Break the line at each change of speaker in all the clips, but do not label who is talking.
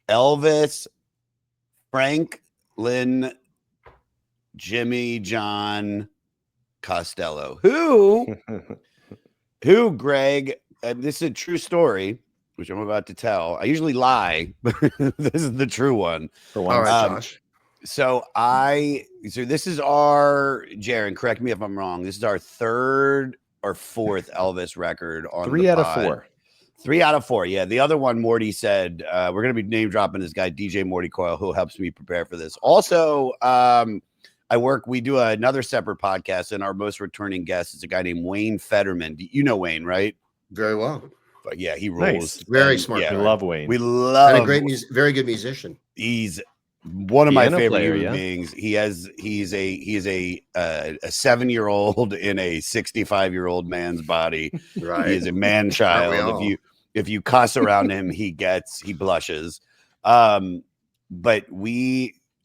Elvis, Franklin, Jimmy, John, Costello. Who, Greg, this is a true story, which I'm about to tell. I usually lie, but this is the true one.
For one.
All right, Josh.
So this is our, Jaron, correct me if I'm wrong. This is our third or fourth Elvis record on
3
the
out of
pod.
4.
3 out of 4. Yeah. The other one, Morty said, we're going to be name dropping this guy, DJ Morty Coyle, who helps me prepare for this. Also, we do another separate podcast, and our most returning guest is a guy named Wayne Fetterman. You know Wayne, right?
Very well.
But yeah, he rules.
Nice.
Very smart.
Yeah,
We love Wayne.
we love.
And a great very good musician.
He's one of my
Piano
favorite
player,
human beings. He is a 7-year-old in a 65-year-old man's body.
Right.
He is a man child. If you cuss around him, he blushes. But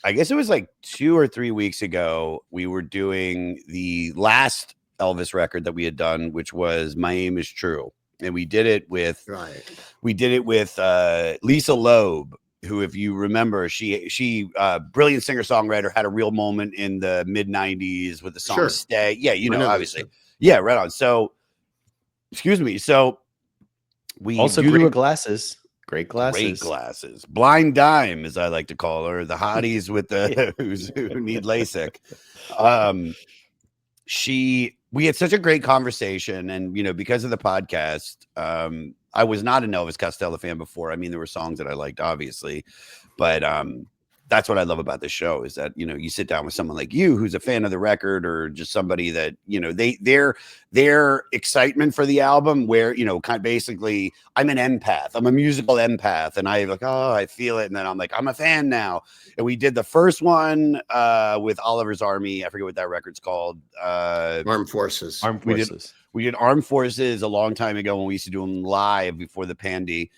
I guess it was like 2 or 3 weeks ago, we were doing the last Elvis record that we had done, which was My Aim Is True. And we did it with Lisa Loeb, who, if you remember, she brilliant singer-songwriter, had a real moment in the mid-90s with the song Stay. Yeah, obviously. Yeah, right on. So, excuse me. So we
also great glasses. Great
glasses. Blind Dime, as I like to call her, the hotties with the who need LASIK. We had such a great conversation, and because of the podcast, I was not an Elvis Costello fan before. I mean, there were songs that I liked, obviously, but that's what I love about this show is that you sit down with someone like you who's a fan of the record, or just somebody that their excitement for the album, where kind of basically I'm an empath, I'm a musical empath, and I feel it, and then I'm like, I'm a fan now. And we did the first one with Oliver's Army. I forget what that record's called.
Armed Forces.
We did Armed Forces a long time ago when we used to do them live before the pandy.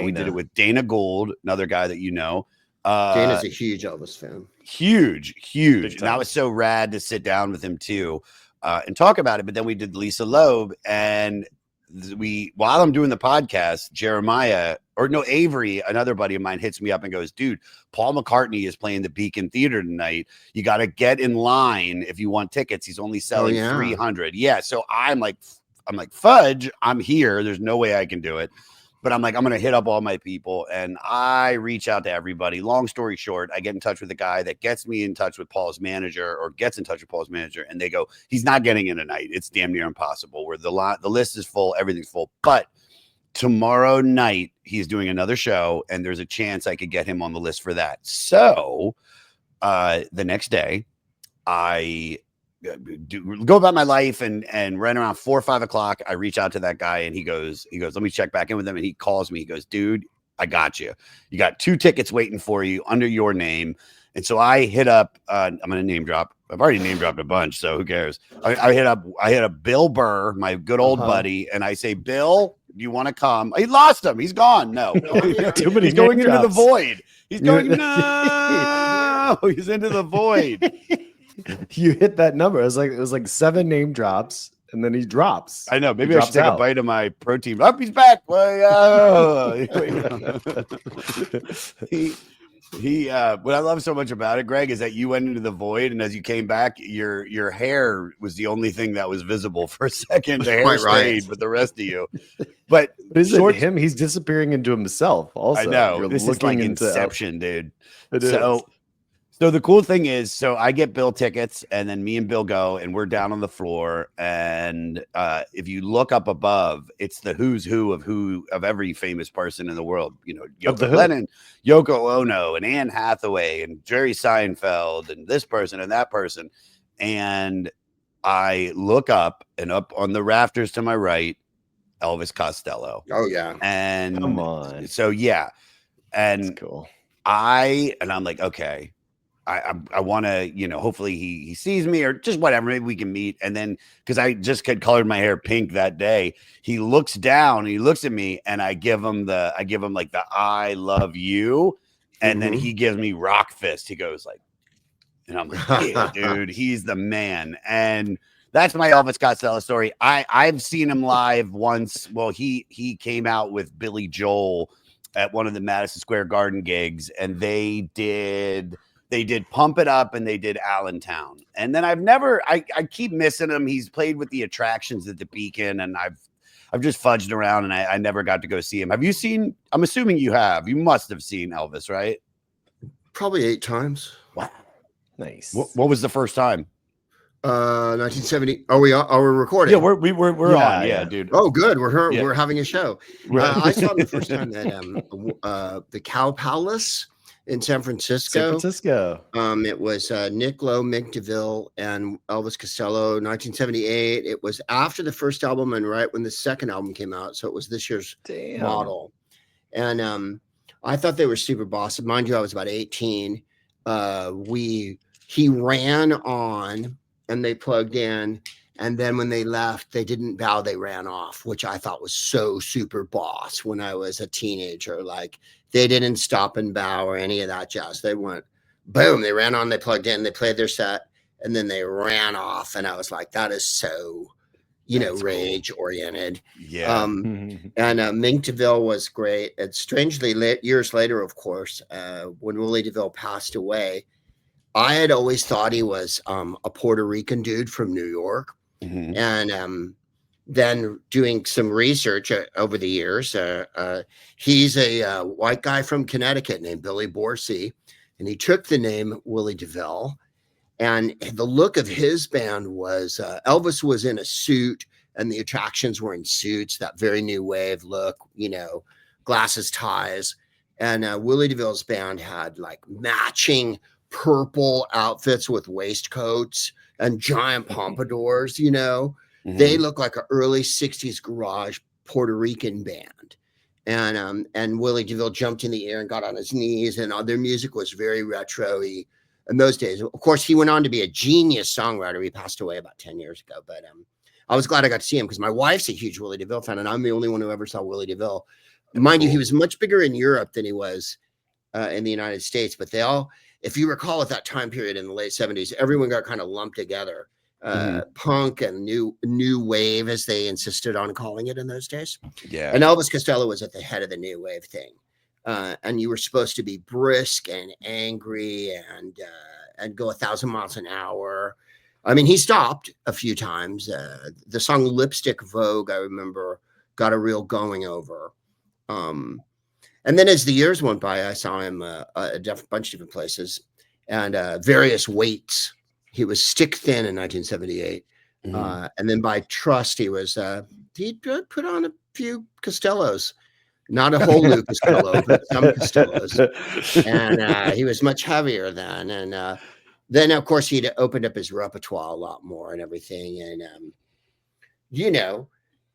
We did it with Dana Gould, another guy that
Dana's a huge Elvis fan.
Huge. And that was so rad to sit down with him too and talk about it. But then we did Lisa Loeb, and while I'm doing the podcast, Avery, another buddy of mine, hits me up and goes, dude, Paul McCartney is playing the Beacon Theater tonight. You got to get in line if you want tickets. He's only selling 300. Yeah. So I'm like, fudge, I'm here. There's no way I can do it. But I'm like, I'm going to hit up all my people, and I reach out to everybody. Long story short, I get in touch with the guy that gets me in touch with Paul's manager, and they go, he's not getting in tonight. It's damn near impossible. Where the list is full, everything's full. But tomorrow night, he's doing another show, and there's a chance I could get him on the list for that. So the next day, I go about my life, and right around 4 or 5 o'clock, I reach out to that guy, and he goes, let me check back in with him. And he calls me. He goes, dude, I got you. You got 2 tickets waiting for you under your name. And so I hit up, I'm going to name drop. I've already name dropped a bunch, so who cares? I hit up Bill Burr, my good old buddy. And I say, Bill, do you want to come? He lost him. He's gone. No, he's going into the void. He's going, no, he's into the void.
You hit that number. It was like 7 name drops, and then he drops.
I know. Maybe I should take a bite of my protein. Up, he's back. Well, what I love so much about it, Greg, is that you went into the void, and as you came back, your hair was the only thing that was visible for a second. The hair stayed, but the rest of you. But
is it him? He's disappearing into himself. Also,
I know. This is like Inception, dude. So the cool thing is, I get Bill tickets, and then me and Bill go, and we're down on the floor. And if you look up above, it's the who's who of every famous person in the world. Yoko Lennon, Yoko Ono, and Anne Hathaway, and Jerry Seinfeld, and this person and that person. And I look up, and up on the rafters to my right, Elvis Costello.
Oh yeah,
and come on.
So yeah, and
that's cool.
I'm like, okay. I want to, hopefully he sees me, or just whatever. Maybe we can meet. And then, because I just had colored my hair pink that day, he looks down and he looks at me, and I give him like the I love you. And then he gives me rock fist. He goes like, and I'm like, yeah, dude, he's the man. And that's my Elvis Costello story. I've seen him live once. Well, he came out with Billy Joel at one of the Madison Square Garden gigs, and they did Pump It Up and they did Allentown. And then I keep missing him. He's played with the Attractions at the Beacon, and I've just fudged around, and I never got to go see him. Have you seen? I'm assuming you have. You must have seen Elvis, right?
Probably 8 times.
Wow,
nice.
What was the first time?
1970. Are we recording?
Yeah, we're on. Yeah, dude.
Oh, good. We're having a show.
Right.
I saw him the first time at the Cow Palace in San Francisco. It was Nick Lowe, Mick DeVille, and Elvis Costello. 1978. It was after the first album and right when the second album came out, so it was this year's model. And I thought they were super boss. Mind you, I was about 18. He ran on, and they plugged in, and then when they left, they didn't bow, they ran off, which I thought was so super boss when I was a teenager. Like, they didn't stop and bow or any of that jazz. They went boom, they ran on, they plugged in, they played their set, and then they ran off. And I was like, that is so, that's rage oriented.
Yeah.
And Mink DeVille was great. And strangely, years later, of course, when Willie DeVille passed away, I had always thought he was a Puerto Rican dude from New York.
Mm-hmm.
And then doing some research over the years, he's a white guy from Connecticut named Billy Borsey, and he took the name Willie DeVille. And the look of his band was Elvis was in a suit, and the Attractions were in suits, that very new wave look, glasses, ties. And Willie DeVille's band had like matching purple outfits with waistcoats and giant pompadours.
Mm-hmm.
They look like an early 60s garage Puerto Rican band. And Willie DeVille jumped in the air and got on his knees, and their music was very retro-y in those days. Of course, he went on to be a genius songwriter. He passed away about 10 years ago, but I was glad I got to see him because my wife's a huge Willie DeVille fan, and I'm the only one who ever saw Willie DeVille. Mind you, he was much bigger in Europe than he was in the United States, but they all, if you recall, at that time period in the late 70s, everyone got kind of lumped together. Punk and new wave, as they insisted on calling it in those days.
Yeah.
And Elvis Costello was at the head of the new wave thing. And you were supposed to be brisk and angry and go 1,000 miles an hour. I mean, he stopped a few times. The song Lipstick Vogue, I remember, got a real going over. And then as the years went by, I saw him a bunch of different places and various weights. He was stick thin in 1978.
Mm-hmm.
And then by trust, he put on a few Costellos, not a whole new Costello, but some Costellos. And he was much heavier then. And then, of course, he'd opened up his repertoire a lot more and everything. And,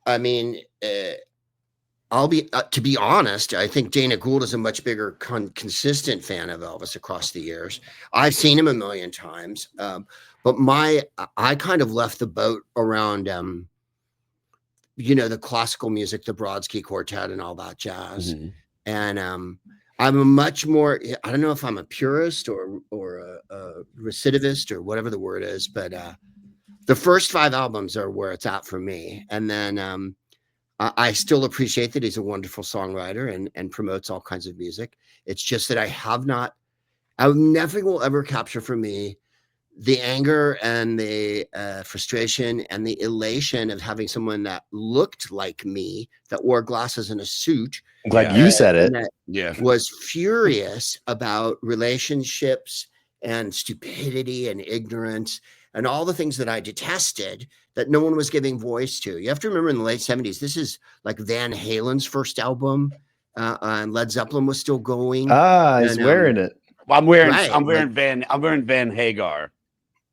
I mean, to be honest, I think Dana Gould is a much bigger consistent fan of Elvis across the years. I've seen him a million times, but I kind of left the boat around, the classical music, the Brodsky Quartet and all that jazz.
Mm-hmm.
And I'm a much more, I don't know if I'm a purist or a recidivist or whatever the word is, but the first 5 albums are where it's at for me. And then I still appreciate that he's a wonderful songwriter and promotes all kinds of music. It's just that nothing will ever capture for me the anger and the frustration and the elation of having someone that looked like me, that wore glasses and a suit.
I'm glad you said it.
Yeah.
Was furious about relationships and stupidity and ignorance and all the things that I detested that no one was giving voice to. You have to remember in the late 70s, this is like Van Halen's first album, and Led Zeppelin was still going.
He's wearing it.
I'm wearing Van Hagar.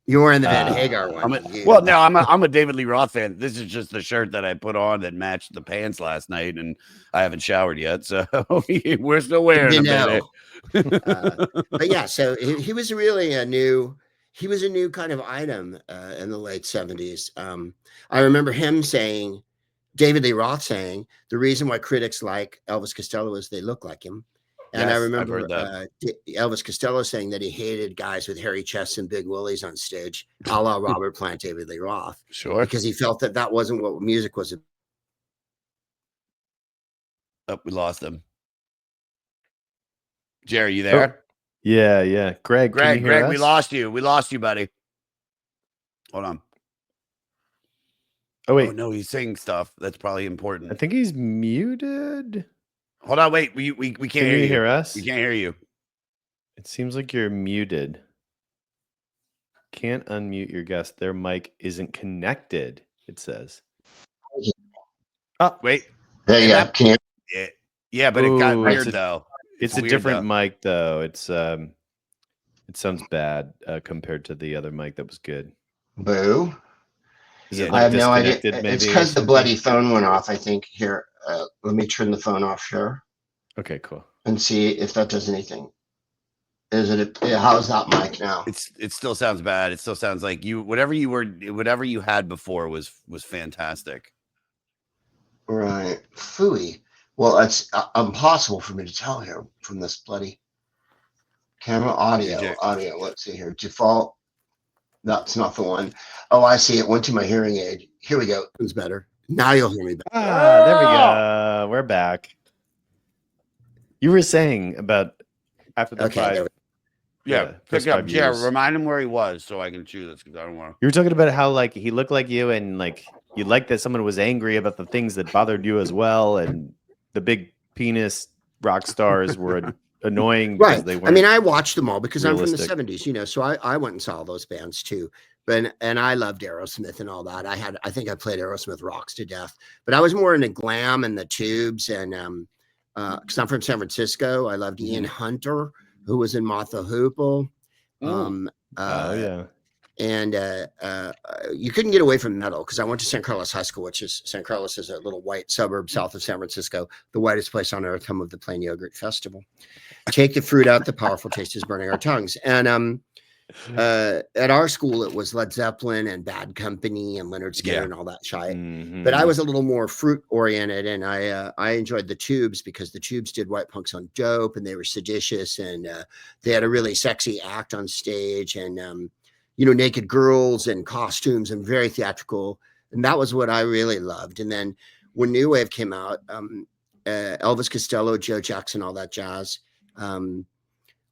You're wearing the Van Hagar one.
I'm a David Lee Roth fan. This is just the shirt that I put on that matched the pants last night, and I haven't showered yet, so we're still wearing them.
But yeah, so he was really a new kind of item in the late 70s. I remember him saying, David Lee Roth saying, the reason why critics like Elvis Costello is they look like him. And
yes,
I remember Elvis Costello saying that he hated guys with hairy chests and big willies on stage, a la Robert Plant, David Lee Roth.
Sure.
Because he felt that wasn't what music was.
Oh, we lost him. Jerry, you there?
Yeah. Greg, can you hear us?
We lost you. We lost you, buddy. Hold on.
Oh, wait.
Oh, no, he's saying stuff. That's probably important.
I think he's muted.
Hold on. Wait. We can't
Can
hear
you
you.
hear us?
We can't hear you.
It seems like you're muted. Can't unmute your guest. Their mic isn't connected, it says.
Oh, wait.
There you go.
Yeah, but it got
Ooh,
weird, though.
It's a
weird,
different
though.
mic, though. It sounds bad compared to the other mic that was good.
Boo.
Is it
I have no idea.
disconnected, maybe,
It's
or
because the
something?
bloody phone went off, I think. Here, let me turn the phone off here
Okay, cool.
and see if that does anything. How's that mic now?
It still sounds bad. It still sounds like whatever you had before was fantastic.
Right. Phooey. Well, it's impossible for me to tell here from this bloody camera audio. Let's see here. Default. That's not the one. Oh, I see. It went to my hearing aid. Here we go. It's better. Now you'll hear me better.
There we go. We're back. You were saying about after the five.
Yeah, pick up. Jared, remind him where he was so I can choose this because I don't want to.
You were talking about how like he looked like you and like you liked that someone was angry about the things that bothered you as well, and the big penis rock stars were annoying because they weren't.
I mean, I watched them all because
realistic.
I'm from the 70s, so I went and saw all those bands too. And I loved Aerosmith and all that. I think I played Aerosmith Rocks to death, but I was more into glam and the Tubes and because I'm from San Francisco. I loved Ian Hunter, who was in Martha Hoople.
Yeah.
And you couldn't get away from metal because I went to San Carlos High School, San Carlos is a little white suburb south of San Francisco, the whitest place on earth, home of the Plain Yogurt Festival. Take the fruit out, the powerful taste is burning our tongues. And at our school, it was Led Zeppelin and Bad Company and Leonard Skinner and all that shit.
Mm-hmm.
But I was a little more fruit oriented, and I enjoyed the Tubes because the Tubes did White Punks on Dope, and they were seditious, and they had a really sexy act on stage, and naked girls and costumes and very theatrical. And that was what I really loved. And then when New Wave came out, Elvis Costello, Joe Jackson, all that jazz,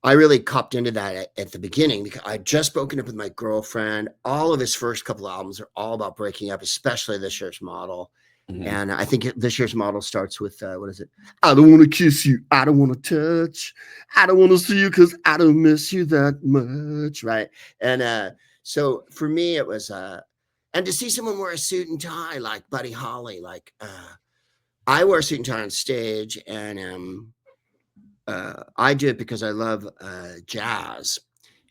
I really copped into that at the beginning because I'd just broken up with my girlfriend. All of his first couple of albums are all about breaking up, especially This Year's Model. Mm-hmm. And I think This Year's Model starts with, what is it? I don't want to kiss you. I don't want to touch. I don't want to see you because I don't miss you that much. Right. And so for me, it was, and to see someone wear a suit and tie like Buddy Holly, like I wear a suit and tie on stage, and I do it because I love jazz.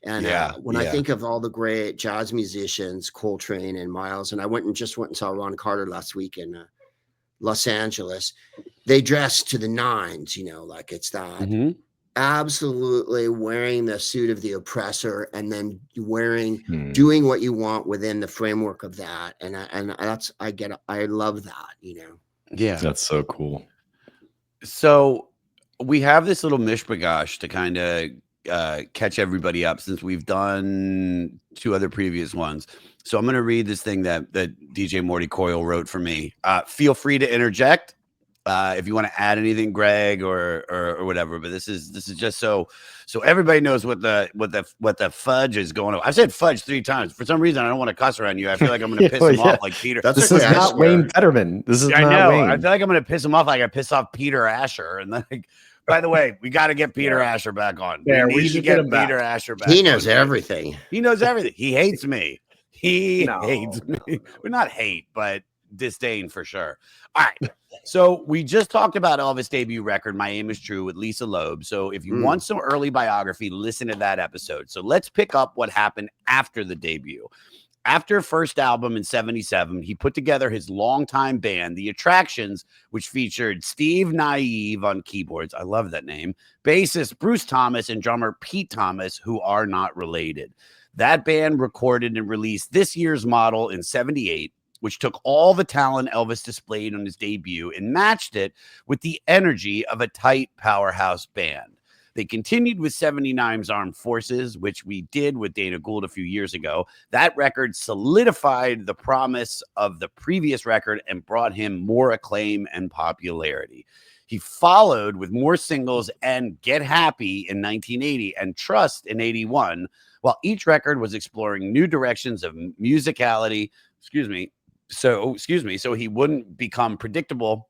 And when I think of all the great jazz musicians, Coltrane and Miles, and I went and saw Ron Carter last week in Los Angeles, they dress to the nines, like it's that absolutely wearing the suit of the oppressor and then doing what you want within the framework of that. And I love that,
Yeah.
That's so cool.
So we have this little mishmash to kind of catch everybody up since we've done 2 other previous ones. So I'm going to read this thing that DJ Morty Coyle wrote for me. Feel free to interject if you want to add anything, Greg, or whatever. But this is just so everybody knows what the fudge is going on. I've said fudge 3 times. For some reason, I don't want to cuss around you. I feel like I'm going to piss him off like Peter.
This is not Wayne Fetterman. This is
I
not
know.
Wayne.
I feel like I'm going to piss him off like I pissed off Peter Asher. And then, by the way, we got to get Peter Asher back on.
Yeah,
we need to get Peter Asher back.
He knows everything.
He knows everything. He hates me. Hates me. Well, not hate, but disdain for sure. All right. So we just talked about Elvis' debut record, My Aim Is True, with Lisa Loeb. So if you want some early biography, listen to that episode. So let's pick up what happened after the debut. After first album in 77, he put together his longtime band, The Attractions, which featured Steve Naive on keyboards. I love that name. Bassist Bruce Thomas and drummer Pete Thomas, who are not related. That band recorded and released This Year's Model in 78, which took all the talent Elvis displayed on his debut and matched it with the energy of a tight powerhouse band. They continued with 79's Armed Forces, which we did with Dana Gould a few years ago. That record solidified the promise of the previous record and brought him more acclaim and popularity. He followed with more singles and Get Happy in 1980 and Trust in 81, while each record was exploring new directions of musicality. So he wouldn't become predictable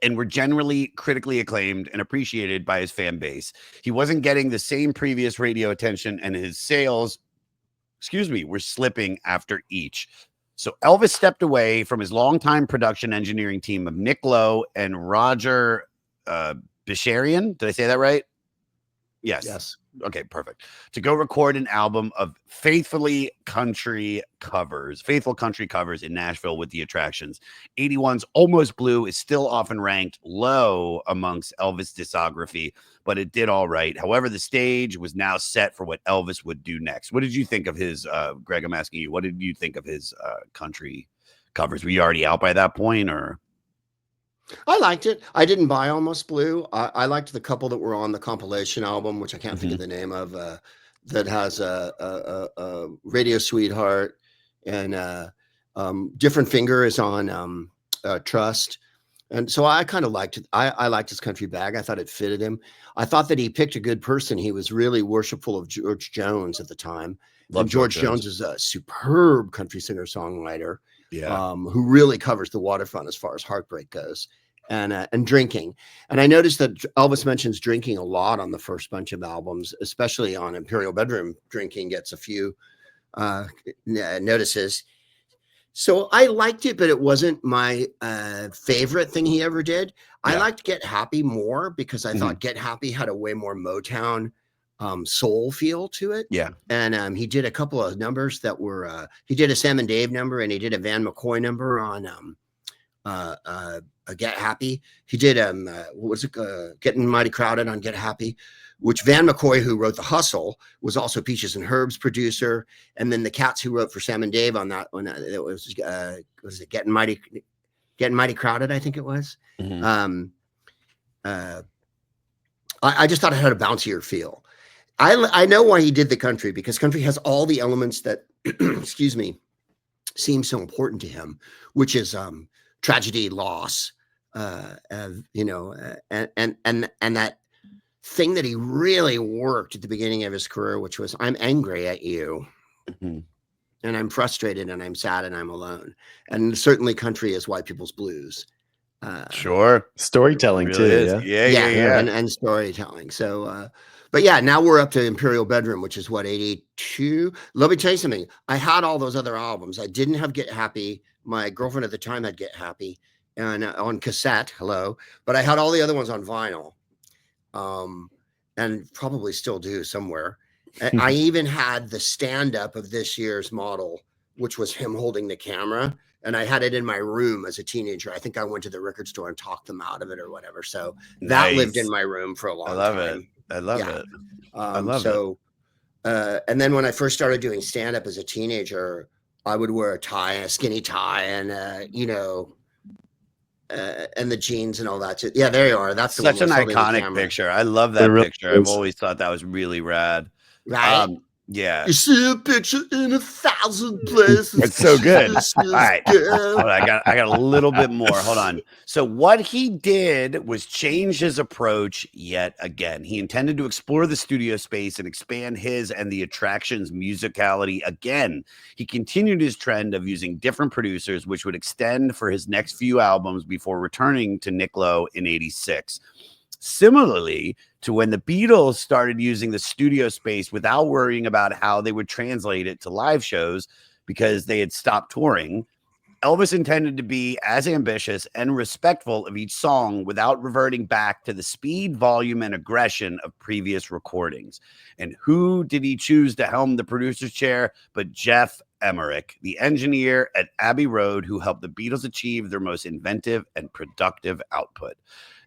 and were generally critically acclaimed and appreciated by his fan base. He wasn't getting the same previous radio attention, and his sales, were slipping after each. So Elvis stepped away from his longtime production engineering team of Nick Lowe and Roger Bisharian. Did I say that right? Yes. Okay, perfect. To go record an album of faithful country covers in Nashville with the Attractions. 81's Almost Blue is still often ranked low amongst Elvis discography, but it did all right. However, the stage was now set for what Elvis would do next. What did you think of his, Greg, I'm asking you, what did you think of his country covers? Were you already out by that point, or?
I liked it. I didn't buy Almost Blue. I liked the couple that were on the compilation album, which I can't think of the name of, that has a Radio Sweetheart, and Different Finger is on Trust. And so I kind of liked it. I liked his country bag. I thought it fitted him. I thought that he picked a good person. He was really worshipful of George Jones at the time. And George Jones is a superb country singer-songwriter.
Yeah.
Who really covers the waterfront as far as heartbreak goes, and drinking. And I noticed that Elvis mentions drinking a lot on the first bunch of albums, especially on Imperial Bedroom. Drinking gets a few notices. So I liked it, but it wasn't my favorite thing he ever did. Yeah. I liked Get Happy more because I thought Get Happy had a way more Motown soul feel to it.
Yeah.
And he did a couple of numbers that were he did a Sam and Dave number, and he did a Van McCoy number on Get Happy. He did what was it, Getting Mighty Crowded on Get Happy, which Van McCoy, who wrote The Hustle, was also Peaches and Herb's producer. And then the Cats, who wrote for Sam and Dave on that one, it was it Getting Mighty Crowded, I think it was. I just thought it had a bouncier feel. I know why he did the country, because country has all the elements that, seem so important to him, which is tragedy, loss, and that thing that he really worked at the beginning of his career, which was, I'm angry at you, and I'm frustrated, and I'm sad, and I'm alone. And certainly country is white people's blues.
Sure.
Storytelling too.
Yeah.
And storytelling. So, but yeah, now we're up to Imperial Bedroom, which is what, 82. Let me tell you something. I had all those other albums. I didn't have Get Happy. My girlfriend at the time had Get Happy and on cassette. Hello. But I had all the other ones on vinyl. And probably still do somewhere. I even had the stand-up of this year's model, which was him holding the camera. And I had it in my room as a teenager. I think I went to the record store and talked them out of it or whatever. So that lived in my room for a long time.
I love it.
I love it. And then when I first started doing stand-up as a teenager, I would wear a tie, a skinny tie, and and the jeans and all that. Yeah, there you are. That's
such an iconic picture. I love that picture. I've always thought that was really rad.
Right.
Yeah.
You see a picture in 1,000 places.
It's so good. All right. I got a little bit more. Hold on. So what he did was change his approach yet again. He intended to explore the studio space and expand his and the Attractions' musicality again. He continued his trend of using different producers, which would extend for his next few albums before returning to Nick Lowe in 86. Similarly to when the Beatles started using the studio space without worrying about how they would translate it to live shows because they had stopped touring, Elvis intended to be as ambitious and respectful of each song without reverting back to the speed, volume, and aggression of previous recordings. And who did he choose to helm the producer's chair but Geoff Emerick, the engineer at Abbey Road, who helped the Beatles achieve their most inventive and productive output.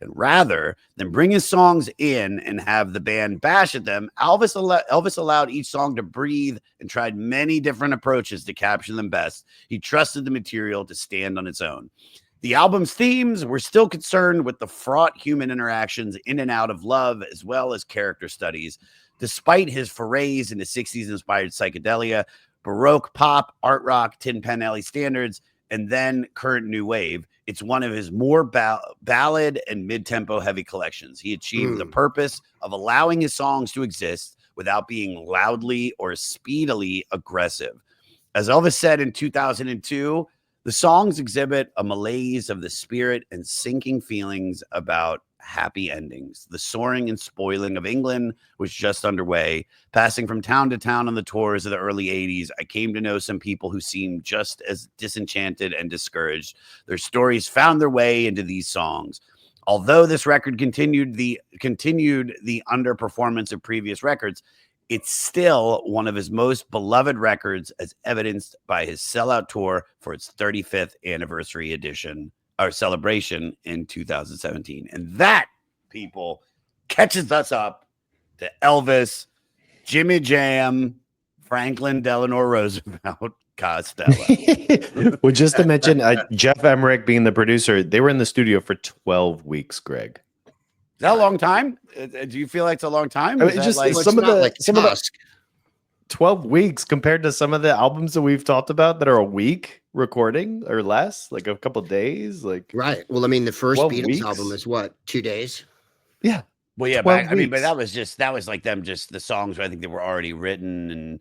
And rather than bring his songs in and have the band bash at them, Elvis allowed each song to breathe and tried many different approaches to capture them best. He trusted the material to stand on its own. The album's themes were still concerned with the fraught human interactions in and out of love, as well as character studies. Despite his forays into 60s inspired psychedelia, Baroque pop, art rock, Tin Pan Alley standards, and then current new wave. It's one of his more ballad and mid-tempo heavy collections. He achieved the purpose of allowing his songs to exist without being loudly or speedily aggressive. As Elvis said in 2002, the songs exhibit a malaise of the spirit and sinking feelings about happy endings. The soaring and spoiling of England was just underway. Passing from town to town on the tours of the early 80s, I came to know some people who seemed just as disenchanted and discouraged. Their stories found their way into these songs. Although this record continued the underperformance of previous records, it's still one of his most beloved records, as evidenced by his sellout tour for its 35th anniversary edition or celebration in 2017. And that, people, catches us up to Elvis, Jimmy Jam, Franklin Delano Roosevelt, Costello.
Well, just to mention, Geoff Emerick being the producer, they were in the studio for 12 weeks, Greg.
Is that a long time? Do you feel like it's a long time?
I mean, just
like,
some of the 12 weeks compared to some of the albums that we've talked about that are a week recording or less, like a couple of days, like
right. Well, I mean, the first Beatles
weeks?
album is what, 2 days?
Yeah.
Well, yeah, but that was like them, just the songs. I think they were already written, and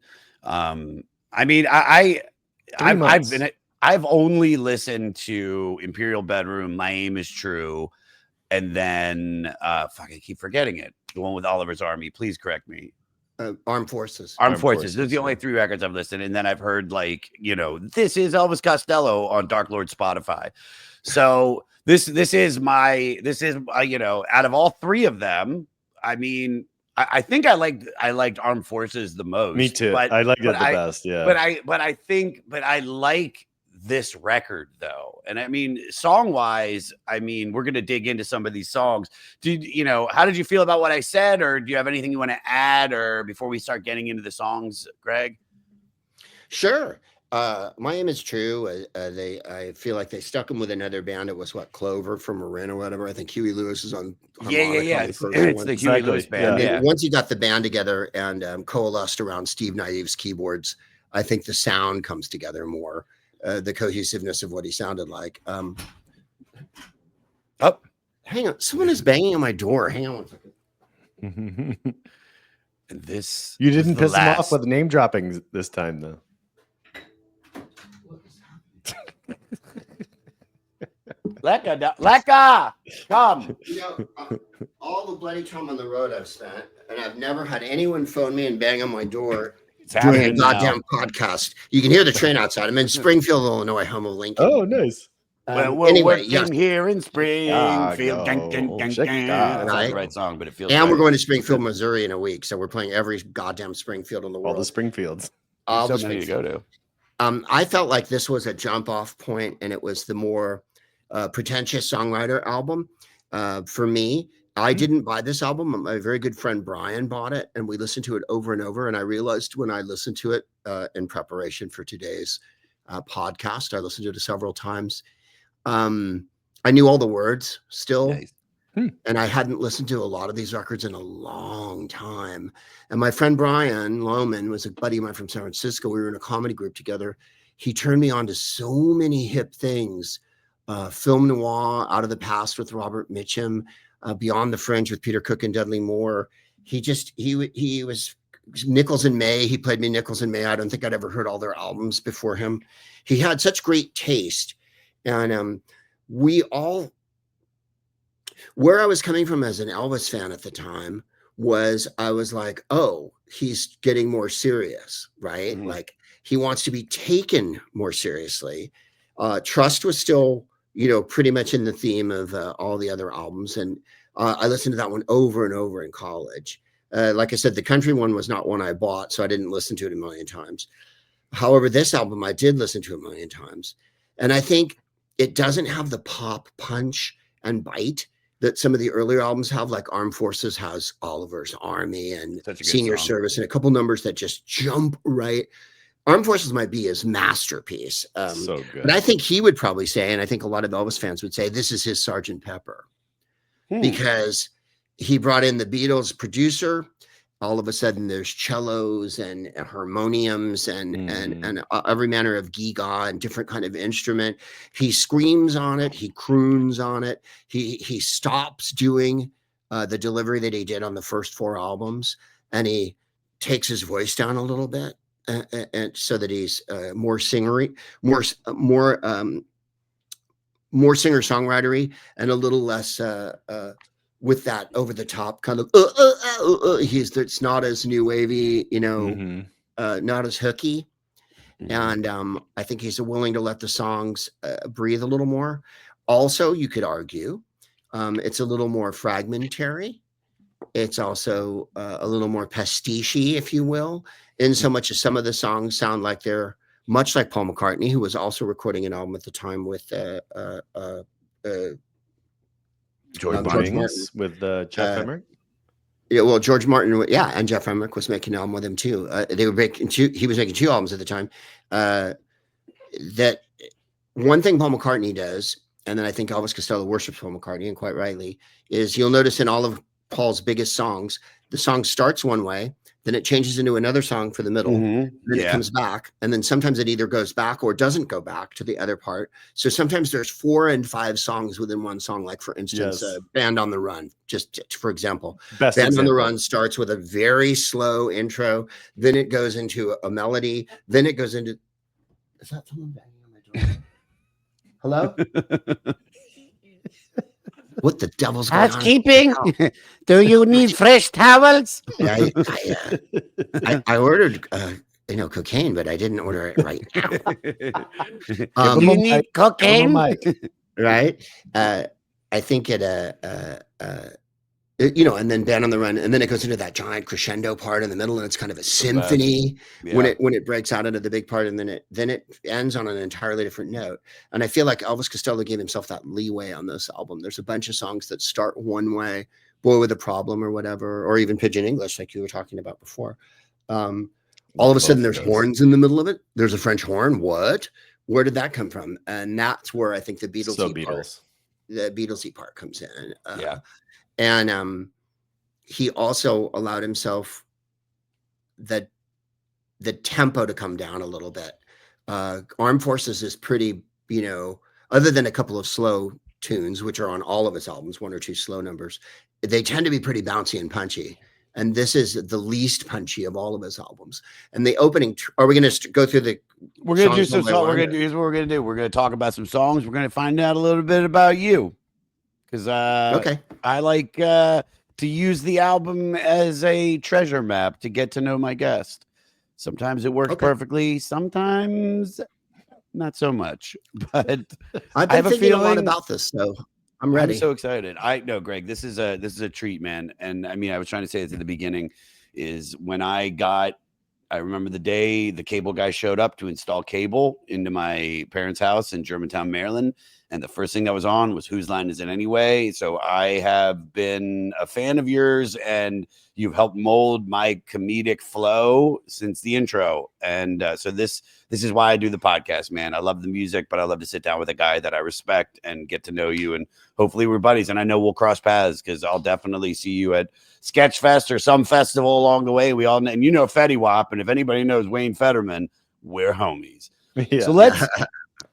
I mean, I've only listened to Imperial Bedroom, My Aim Is True, and then I keep forgetting it. The one with Oliver's Army. Please correct me.
Armed Forces.
Armed Forces. Those are the only 3 records I've listened. And then I've heard, like, this is Elvis Costello on Dark Lord Spotify. So this is out of all 3 of them, I mean, I think I liked Armed Forces the most.
Me too.
But
I liked it the best. Yeah.
But I like this record though. And I mean, song wise, I mean, we're going to dig into some of these songs. How did you feel about what I said, or do you have anything you want to add, or before we start getting into the songs, Greg?
Sure. My Aim Is True. I feel like they stuck him with another band. It was Clover from Marin or whatever. I think Huey Lewis is on.
Yeah. It's the Huey Lewis band.
Yeah. Once he got the band together and coalesced around Steve Naive's keyboards, I think the sound comes together more. The cohesiveness of what he sounded like. Hang on. Someone is banging on my door. Hang on 1 second.
And this.
You didn't piss him off with name dropping this time, though.
Lekka, come.
All the bloody time on the road I've spent, and I've never had anyone phone me and bang on my door. Doing a goddamn podcast. You can hear the train outside. I'm in Springfield, Illinois, home of Lincoln.
Oh, nice.
We're working here in Springfield. That's the right song, but it feels.
And we're going to Springfield, Missouri in a week, so we're playing every goddamn Springfield in the world.
All the Springfields.
All the
many to go to.
I felt like this was a jump-off point, and it was the more pretentious songwriter album for me. I didn't buy this album. My very good friend Brian bought it, and we listened to it over and over. And I realized when I listened to it in preparation for today's podcast, I listened to it several times. I knew all the words still,
Nice.
And I hadn't listened to a lot of these records in a long time. And my friend Brian Lohman was a buddy of mine from San Francisco. We were in a comedy group together. He turned me on to so many hip things. Film noir, Out of the Past with Robert Mitchum. Beyond the Fringe with Peter Cook and Dudley Moore. He was Nichols and May. He played me Nichols and May. I don't think I'd ever heard all their albums before him. He had such great taste. And where I was coming from as an Elvis fan at the time was I was like, oh, he's getting more serious, right?
Mm-hmm.
Like he wants to be taken more seriously. Trust was still pretty much in the theme of all the other albums. And I listened to that one over and over in college. Like I said, the country one was not one I bought, so I didn't listen to it a million times. However, this album I did listen to a million times. And I think it doesn't have the pop punch and bite that some of the earlier albums have, like Armed Forces has Oliver's Army and Senior
song.
Service and a couple numbers that just jump right. Armed Forces might be his masterpiece.
So good.
But I think he would probably say, and I think a lot of Elvis fans would say, this is his Sgt. Pepper. Because he brought in the Beatles producer all of a sudden there's cellos and harmoniums and every manner of giga and different kind of instrument. He screams on it, he croons on it, he stops doing the delivery that he did on the first 4 albums, and he takes his voice down a little bit, and so that he's more singery, more singer-songwritery, and a little less with that over the top kind of it's not as new wavy, not as hooky. And I think he's willing to let the songs breathe a little more. Also, you could argue it's a little more fragmentary. It's also a little more pastiche-y, if you will, in so much as some of the songs sound like they're much like Paul McCartney, who was also recording an album at the time with
George
Martin
with Geoff Emerick.
Yeah, well, George Martin, and Geoff Emerick was making an album with him too. They were making he was making 2 albums at the time. That one thing Paul McCartney does, and then I think Elvis Costello worships Paul McCartney, and quite rightly, is you'll notice in all of Paul's biggest songs, the song starts one way, then it changes into another song for the middle, then it comes back, and then sometimes it either goes back or doesn't go back to the other part. So sometimes there's 4 and 5 songs within one song, like for instance, Band on the Run, just for example. Band on the Run starts with a very slow intro, then it goes into a melody, then it goes into... Is that someone banging on my door? Hello? What the devil's going on?
Housekeeping? Do you need fresh towels?
I ordered, cocaine, but I didn't order it right now.
Do you need cocaine?
Right? I think and then Band on the Run, and then it goes into that giant crescendo part in the middle, and it's kind of a symphony when it breaks out into the big part, and then it ends on an entirely different note. And I feel like Elvis Costello gave himself that leeway on this album. There's a bunch of songs that start one way, Boy with a Problem or whatever, or even Pidgin English, like you were talking about before. All of a sudden, there's horns in the middle of it. There's a French horn. What? Where did that come from? And that's where I think the Beatlesy part comes in. And he also allowed himself the tempo to come down a little bit. Armed Forces is pretty, other than a couple of slow tunes, which are on all of his albums, 1 or 2 slow numbers, they tend to be pretty bouncy and punchy. And this is the least punchy of all of his albums. And the opening, are we going to go through the...
We're going to do some songs. Here's what we're going to do. We're going to talk about some songs. We're going to find out a little bit about you. Because I like to use the album as a treasure map to get to know my guest. Sometimes it works perfectly. Sometimes not so much. But
I've been thinking a lot about this, so I'm ready.
I'm so excited. I know, Greg. This is a treat, man. And I mean, I was trying to say this at the beginning. Is when I remember the day the cable guy showed up to install cable into my parents' house in Germantown, Maryland. And the first thing that was on was Whose Line Is It Anyway? So I have been a fan of yours, and you've helped mold my comedic flow since the intro. And so this is why I do the podcast, man. I love the music, but I love to sit down with a guy that I respect and get to know you. And hopefully we're buddies. And I know we'll cross paths because I'll definitely see you at Sketchfest or some festival along the way. We all know, and Fetty Wap. And if anybody knows Wayne Fetterman, we're homies. Yeah. So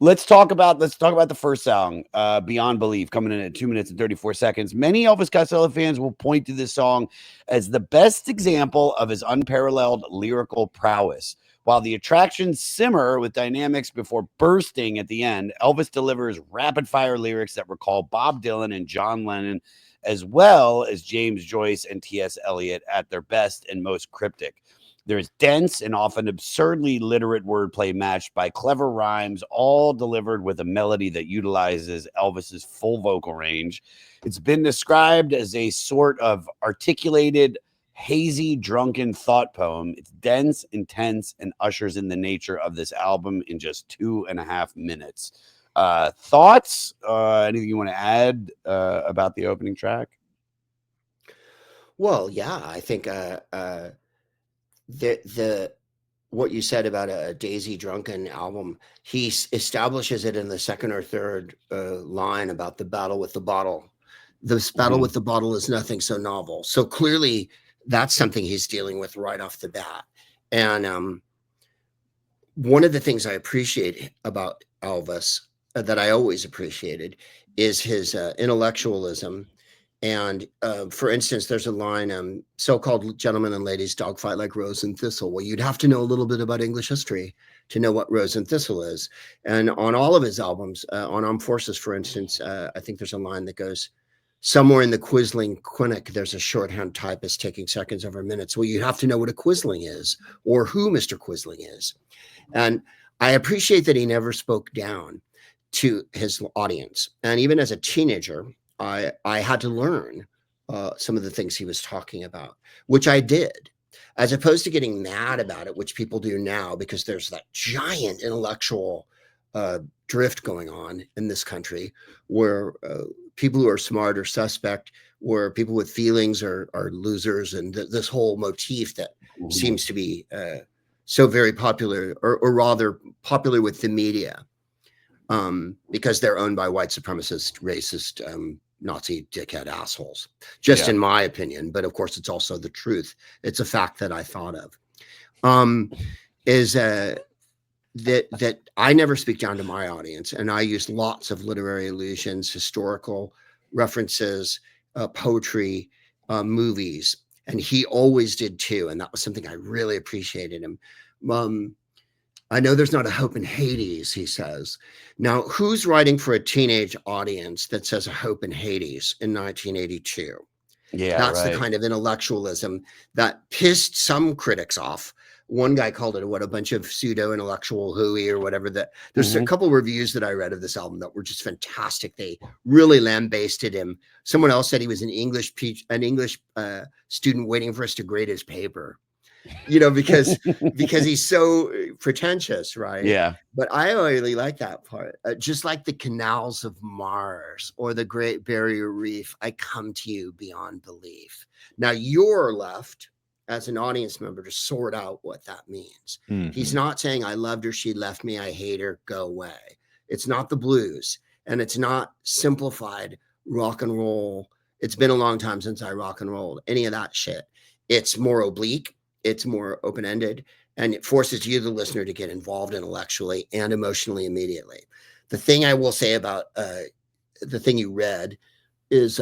Let's talk about the first song, Beyond Belief, coming in at 2 minutes and 34 seconds. Many Elvis Costello fans will point to this song as the best example of his unparalleled lyrical prowess. While the attractions simmer with dynamics before bursting at the end, Elvis delivers rapid-fire lyrics that recall Bob Dylan and John Lennon, as well as James Joyce and T.S. Eliot at their best and most cryptic. There's dense and often absurdly literate wordplay matched by clever rhymes, all delivered with a melody that utilizes Elvis's full vocal range. It's been described as a sort of articulated, hazy, drunken thought poem. It's dense, intense, and ushers in the nature of this album in just 2.5 minutes. Thoughts? Anything you want to add about the opening track?
Well, yeah, I think the what you said about a Daisy Drunken album, he establishes it in the second or third line about the battle with the bottle. This battle with the bottle is nothing so novel. So clearly that's something he's dealing with right off the bat. And one of the things I appreciate about Elvis that I always appreciated is his intellectualism. And for instance, there's a line, so-called gentlemen and ladies dogfight like rose and thistle. Well, you'd have to know a little bit about English history to know what rose and thistle is. And on all of his albums, on Armed Forces, for instance, I think there's a line that goes, somewhere in the Quisling clinic, there's a shorthand typist taking seconds over minutes. Well, you have to know what a Quisling is or who Mr. Quisling is. And I appreciate that he never spoke down to his audience. And even as a teenager, I had to learn some of the things he was talking about, which I did, as opposed to getting mad about it, which people do now, because there's that giant intellectual drift going on in this country where people who are smart are suspect, where people with feelings are losers. And this whole motif that seems to be so very popular, or rather popular with the media, because they're owned by white supremacist, racist, Nazi dickhead assholes, just in my opinion. But of course, it's also the truth. It's a fact that I thought of, is that I never speak down to my audience. And I use lots of literary allusions, historical references, poetry, movies. And he always did too. And that was something I really appreciated him. I know there's not a hope in Hades, he says. Now, who's writing for a teenage audience that says a hope in Hades in 1982?
Yeah,
that's the kind of intellectualism that pissed some critics off. One guy called it a bunch of pseudo intellectual hooey or whatever. That there's a couple reviews that I read of this album that were just fantastic. They really lambasted him. Someone else said he was an English student waiting for us to grade his paper. You know, because he's so pretentious, right?
Yeah.
But I really like that part. Just like the canals of Mars or the Great Barrier Reef, I come to you beyond belief. Now you're left as an audience member to sort out what that means. He's not saying I loved her, she left me, I hate her, go away. It's not the blues, and it's not simplified rock and roll. It's been a long time since I rock and rolled, any of that shit. It's more oblique. It's more open-ended, and it forces you, the listener, to get involved intellectually and emotionally immediately. The thing I will say about the thing you read is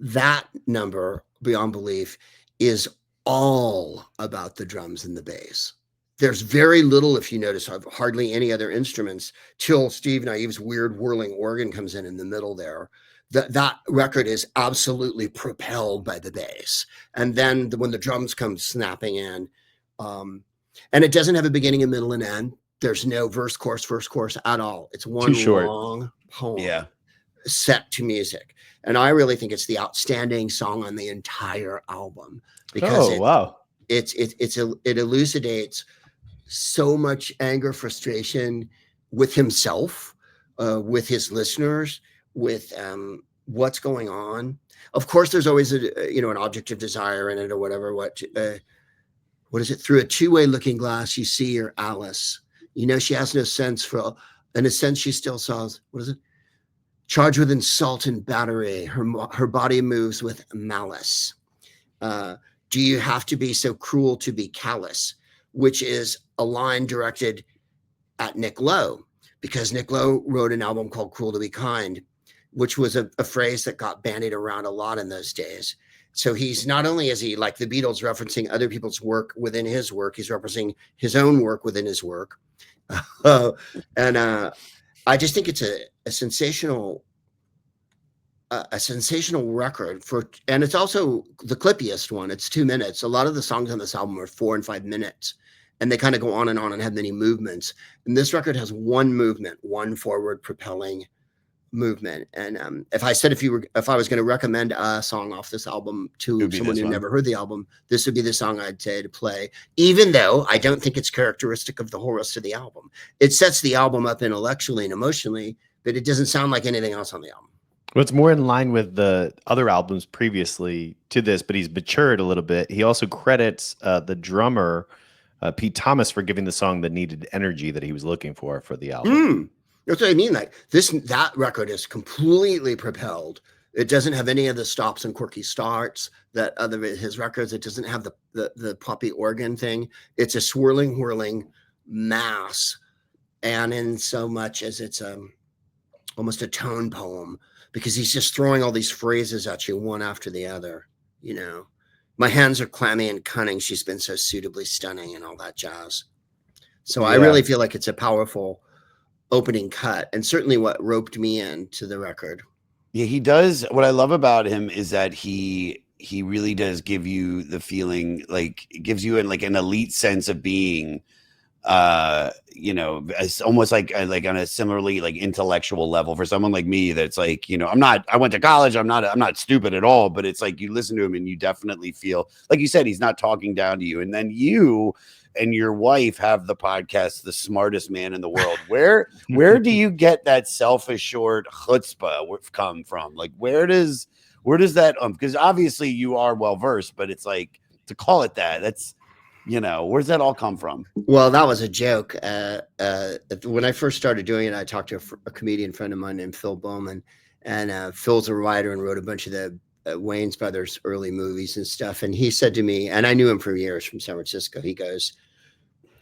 that number, Beyond Belief, is all about the drums and the bass. There's very little, if you notice, of hardly any other instruments till Steve Naive's weird whirling organ comes in the middle there. That record is absolutely propelled by the bass. And then when the drums come snapping in, and it doesn't have a beginning, a middle, and end. There's no verse, chorus at all. It's one long poem set to music. And I really think it's the outstanding song on the entire album, because it elucidates so much anger, frustration with himself, with his listeners, with what's going on. Of course, there's always an object of desire in it, or whatever. What is it? Through a two-way looking glass, you see your Alice. You know she has no sense for, in a sense, she still saws. What is it? Charged with insult and battery, her body moves with malice. Do you have to be so cruel to be callous? Which is a line directed at Nick Lowe, because Nick Lowe wrote an album called Cruel to Be Kind, which was a phrase that got bandied around a lot in those days. So he's not only is he, like the Beatles, referencing other people's work within his work, he's referencing his own work within his work. And I just think it's a sensational record and it's also the clippiest one. It's 2 minutes. A lot of the songs on this album are 4 and 5 minutes, and they kind of go on and have many movements. And this record has one movement, one forward propelling movement. And if I was going to recommend a song off this album to someone who never heard the album, this would be the song I'd say to play, even though I don't think it's characteristic of the whole rest of the album. It sets the album up intellectually and emotionally, but it doesn't sound like anything else on the album.
Well, it's more in line with the other albums previously to this, but he's matured a little bit. He also credits the drummer, Pete Thomas, for giving the song the needed energy that he was looking for the album.
That's what I mean. Like that record is completely propelled It doesn't have any of the stops and quirky starts that other his records. It doesn't have the poppy organ thing. It's a swirling, whirling mass, and in so much as it's almost a tone poem, because he's just throwing all these phrases at you one after the other. You know, my hands are clammy and cunning. She's been so suitably stunning, and all that jazz. So I really feel like it's a powerful opening cut, and certainly what roped me into the record.
Yeah, he does. What I love about him is that he really does give you the feeling, like it gives you like an elite sense of being, you know, it's almost like on a similarly like intellectual level for someone like me. That's like, you know, I went to college. I'm not stupid at all, but it's like you listen to him and you definitely feel, like you said, he's not talking down to you. And then you and your wife have the podcast, The Smartest Man in the World. Where do you get that self-assured chutzpah come from? Like, where does that, because obviously you are well-versed, but it's like, to call it that's, you know, where's that all come from?
Well, that was a joke. When I first started doing it, I talked to a comedian friend of mine named Phil Bowman, and Phil's a writer and wrote a bunch of the Wayans Brothers early movies and stuff. And he said to me, and I knew him for years from San Francisco, he goes,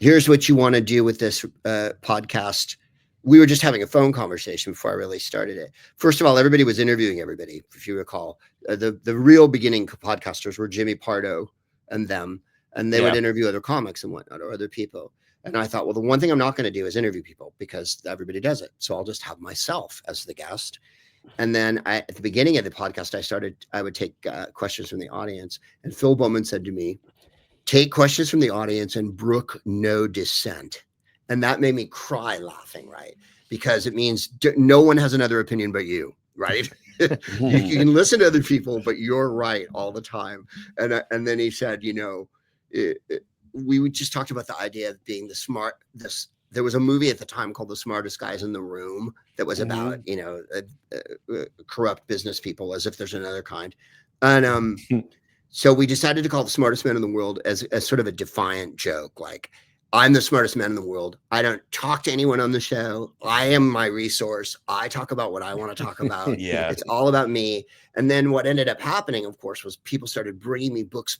here's what you want to do with this podcast. We were just having a phone conversation before I really started it. First of all, everybody was interviewing everybody, if you recall. The real beginning podcasters were Jimmy Pardo and them, and they would interview other comics and whatnot, or other people. And I thought, well, the one thing I'm not going to do is interview people, because everybody does it. So I'll just have myself as the guest. And then at the beginning of the podcast, I would take questions from the audience. And Phil Bowman said to me, take questions from the audience and brook no dissent. And that made me cry laughing, right? Because it means no one has another opinion but you, right? You can listen to other people, but you're right all the time. And then he said, you know, we just talked about the idea of being there was a movie at the time called The Smartest Guys in the Room that was about, you know, corrupt business people, as if there's another kind. And so we decided to call The Smartest Man in the World as sort of a defiant joke. Like, I'm the smartest man in the world. I don't talk to anyone on the show. I am my resource. I talk about what I want to talk about. It's all about me. And then what ended up happening, of course, was people started bringing me books,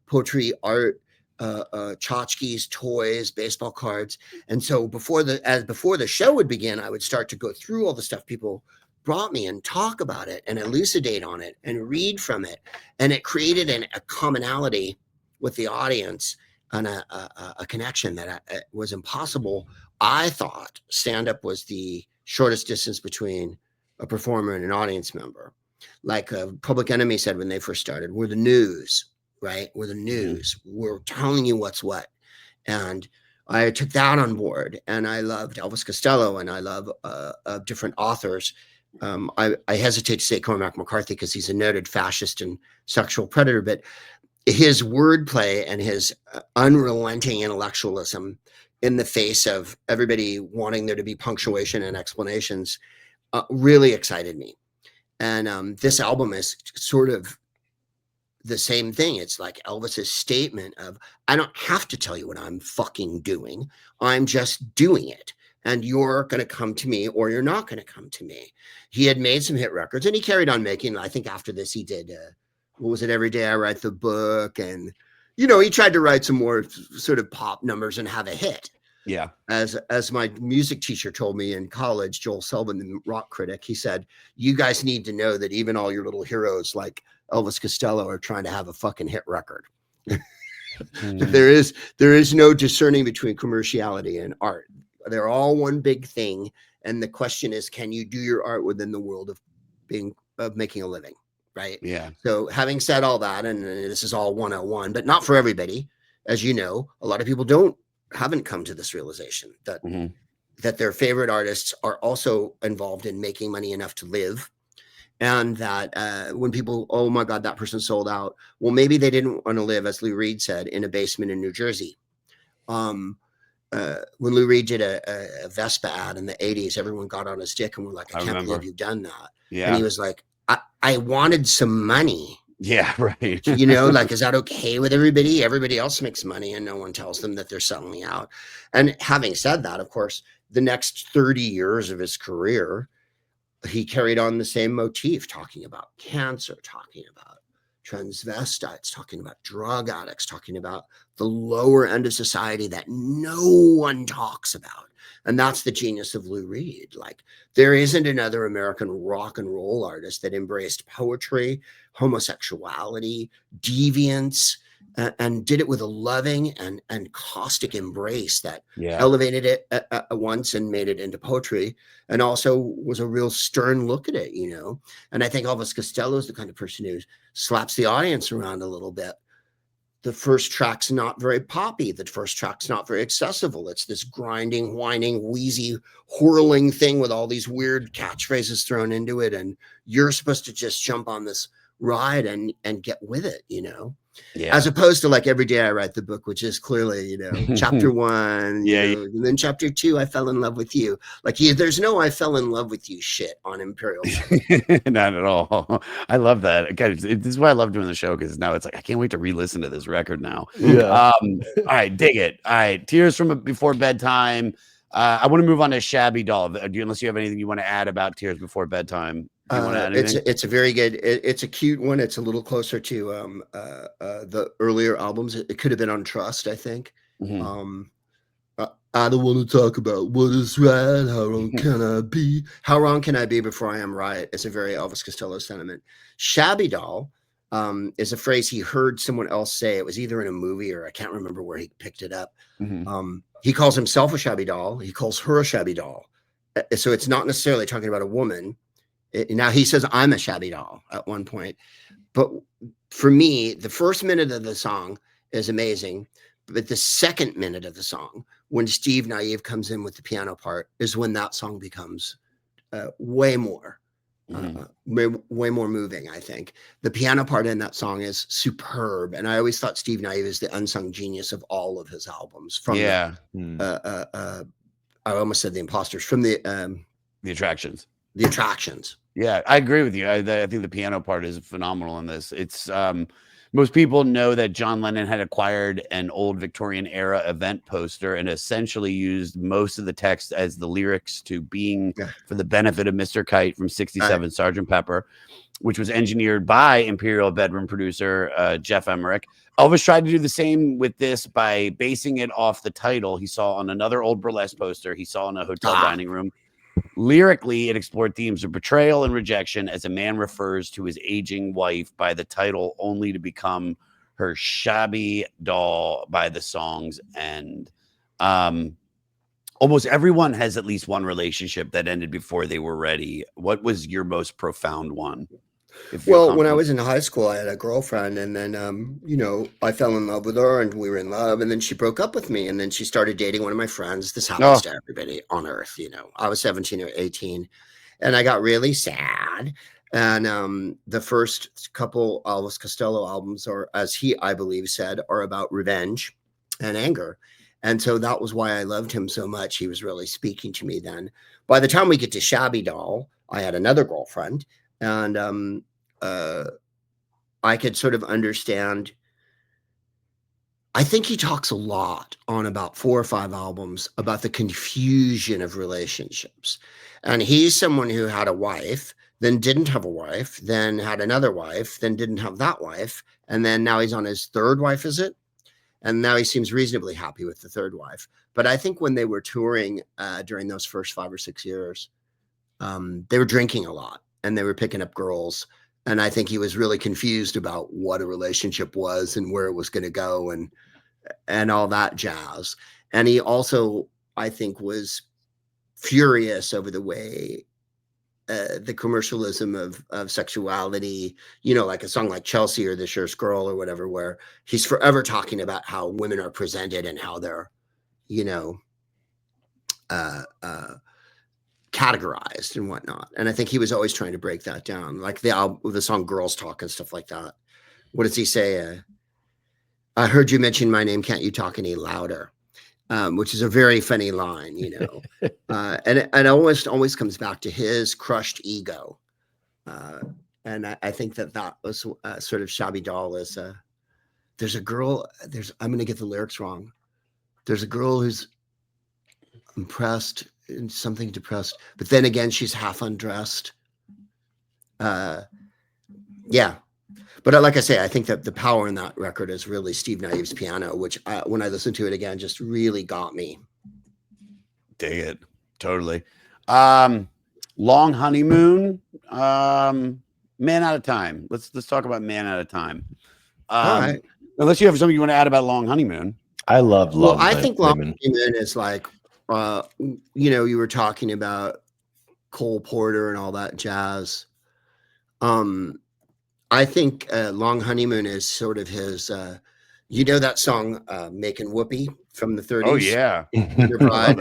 poetry, art, tchotchkes, toys, baseball cards. And so before the show would begin, I would start to go through all the stuff people brought me and talk about it and elucidate on it and read from it. And it created a commonality with the audience and a connection that was impossible. I thought stand-up was the shortest distance between a performer and an audience member. Like Public Enemy said when they first started, we're the news, right? We're the news. We're telling you what's what. And I took that on board, and I loved Elvis Costello, and I love different authors. I hesitate to say Cormac McCarthy because he's a noted fascist and sexual predator, but his wordplay and his unrelenting intellectualism in the face of everybody wanting there to be punctuation and explanations really excited me. And this album is sort of the same thing. It's like Elvis's statement of, I don't have to tell you what I'm fucking doing. I'm just doing it. And you're going to come to me or you're not going to come to me. He had made some hit records, and he carried on making. I think after this, he did, what was it? Every Day I Write the Book. And, you know, he tried to write some more sort of pop numbers and have a hit.
Yeah.
As my music teacher told me in college, Joel Selvin, the rock critic, he said, you guys need to know that even all your little heroes like Elvis Costello are trying to have a fucking hit record. There is no discerning between commerciality and art. They're all one big thing. And the question is, can you do your art within the world of making a living? Right. Yeah. So having said all that, and this is all 101, but not for everybody, as you know, a lot of people haven't come to this realization that that their favorite artists are also involved in making money enough to live. And that when people, oh my God, that person sold out. Well, maybe they didn't want to live, as Lou Reed said, in a basement in New Jersey. When Lou Reed did a Vespa ad in the 80s, everyone got on his dick and were like, I can't believe you've done that. Yeah. And he was like, I wanted some money.
Yeah, right.
You know, like, is that okay with everybody? Everybody else makes money and no one tells them that they're selling out. And having said that, of course, the next 30 years of his career, he carried on the same motif, talking about cancer, talking about transvestites, talking about drug addicts, talking about the lower end of society that no one talks about. And that's the genius of Lou Reed. Like, there isn't another American rock and roll artist that embraced poetry, homosexuality, deviance, and did it with a loving and caustic embrace that elevated it at once and made it into poetry, and also was a real stern look at it, you know. And I think Elvis Costello is the kind of person who slaps the audience around a little bit. The first track's not very poppy. The first track's not very accessible. It's this grinding, whining, wheezy, whirling thing with all these weird catchphrases thrown into it. And you're supposed to just jump on this ride and get with it, you know? Yeah. As opposed to like Every Day I Write the Book, which is clearly, you know, chapter 1, you know, and then chapter 2, I fell in love with you. Like, there's no I fell in love with you shit on Imperial.
Not at all. I love that. Again, this is why I love doing the show, because now it's like I can't wait to re-listen to this record now.
Yeah.
All right, dig it. All right, Tears from Before Bedtime. I want to move on to Shabby Doll. Unless you have anything you want to add about Tears Before Bedtime.
It's a very good, it's a cute one. It's a little closer to the earlier albums. It could have been on Trust, I think. Mm-hmm. I don't want to talk about what is right. How wrong can I be? How wrong can I be before I am right? It's a very Elvis Costello sentiment. Shabby Doll is a phrase he heard someone else say. It was either in a movie or I can't remember where he picked it up. Mm-hmm. He calls himself a shabby doll. He calls her a shabby doll. So it's not necessarily talking about a woman. Now he says I'm a shabby doll at one point, but for me, the first minute of the song is amazing, but the second minute of the song, when Steve Naive comes in with the piano part, is when that song becomes way more moving. I think the piano part in that song is superb, and I always thought Steve Naive is the unsung genius of all of his albums. From I almost said the Imposters, from the
Attractions.
The Attractions.
Yeah, I agree with you. I think the piano part is phenomenal in this. It's most people know that John Lennon had acquired an old Victorian era event poster and essentially used most of the text as the lyrics to Being for the Benefit of Mr. Kite from 67 Sgt. Pepper, which was engineered by Imperial Bedroom producer Geoff Emerick. Elvis tried to do the same with this by basing it off the title he saw on another old burlesque poster he saw in a hotel dining room. Lyrically, it explored themes of betrayal and rejection as a man refers to his aging wife by the title only to become her shabby doll by the song's end. Almost everyone has at least one relationship that ended before they were ready. What was your most profound one?
Well, when I was in high school, I had a girlfriend, and then, you know, I fell in love with her, and we were in love, and then she broke up with me, and then she started dating one of my friends. This happens to everybody on earth, you know. I was 17 or 18, and I got really sad. And the first couple Elvis Costello albums, or as I believe said, are about revenge and anger. And so that was why I loved him so much. He was really speaking to me then. By the time we get to Shabby Doll, I had another girlfriend. And I could sort of understand. I think he talks a lot on about 4 or 5 albums about the confusion of relationships. And he's someone who had a wife, then didn't have a wife, then had another wife, then didn't have that wife. And then now he's on his 3rd wife, is it? And now he seems reasonably happy with the 3rd wife. But I think when they were touring during those first 5 or 6 years, they were drinking a lot. And they were picking up girls. And I think he was really confused about what a relationship was and where it was going to go and all that jazz. And he also, I think, was furious over the way the commercialism of sexuality, you know, like a song like Chelsea or The Surest Girl or whatever, where he's forever talking about how women are presented and how they're, you know, categorized and whatnot. And I think he was always trying to break that down, like the song Girls Talk and stuff like that. What does he say? I heard you mention my name. Can't you talk any louder? Which is a very funny line, you know. And it always comes back to his crushed ego. And I think that was sort of Shabby Doll is there's a girl, I'm going to get the lyrics wrong. There's a girl who's impressed and something depressed. But then again, she's half undressed. Yeah. But like I say, I think that the power in that record is really Steve Naive's piano, which when I listened to it again, just really got me.
Dig it. Totally. Long Honeymoon. Man Out of Time. Let's talk about Man Out of Time.
All right.
Unless you have something you want to add about Long Honeymoon.
I love
Well, I think Long Honeymoon is like, you were talking about Cole Porter and all that jazz. I think Long Honeymoon is sort of his, that song, Making Whoopee from the 30s?
Oh, yeah.
Your Bride,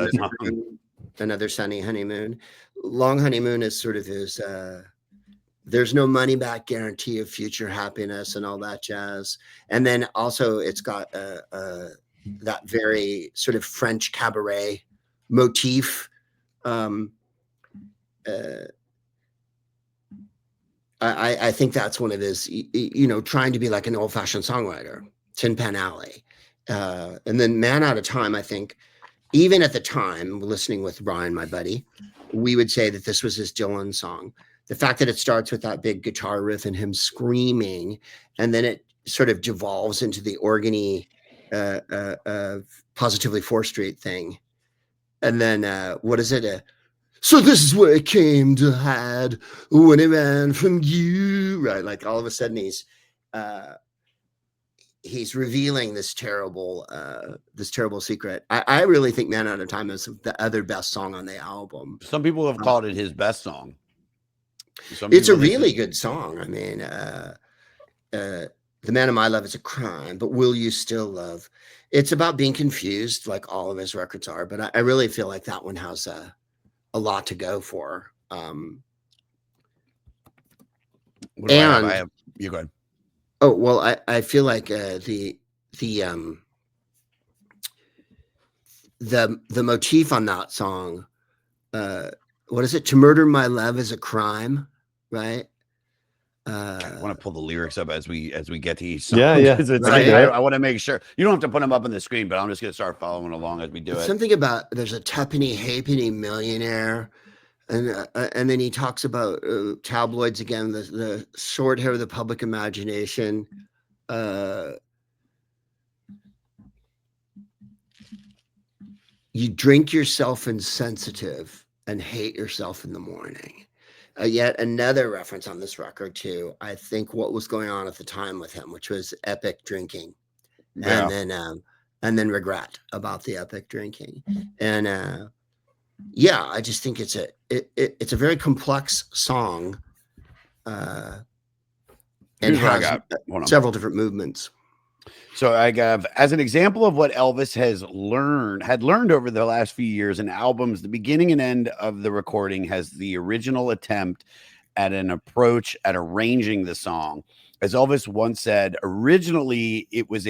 Another Sunny Honeymoon. Long Honeymoon is sort of his, there's no money back guarantee of future happiness and all that jazz. And then also it's got that very sort of French cabaret motif. I think that's one of his, trying to be like an old-fashioned songwriter, Tin Pan Alley. And then Man Out of Time, I think, even at the time, listening with Brian, my buddy, we would say that this was his Dylan song. The fact that it starts with that big guitar riff and him screaming, and then it sort of devolves into the organy, Positively 4th Street thing. And then, what is it? So this is where it came to hide when it ran from you, right? Like all of a sudden he's revealing this terrible secret. I really think Man Out of Time is the other best song on the album.
Some people have called it his best song.
It's a really good song. I mean, The Man of My Love is a crime, but will you still love? It's about being confused, like all of his records are. But I really feel like that one has a lot to go for.
You go ahead.
Oh, well, I feel like the motif on that song, what is it? To murder my love is a crime, right?
I want to pull the lyrics up as we get to each song.
Yeah.
Right? I want to make sure you don't have to put them up on the screen, but I'm just going to start following along as we do it.
Something about there's a tuppenny halfpenny millionaire, and then he talks about tabloids again. The short hair of the public imagination. You drink yourself insensitive and hate yourself in the morning. Yet another reference on this record to, I think, what was going on at the time with him, which was epic drinking, and then regret about the epic drinking. And I just think it's a very complex song, and has several different movements.
So I have, as an example of what Elvis had learned over the last few years in albums, the beginning and end of the recording has the original attempt at an approach at arranging the song. As Elvis once said, originally it was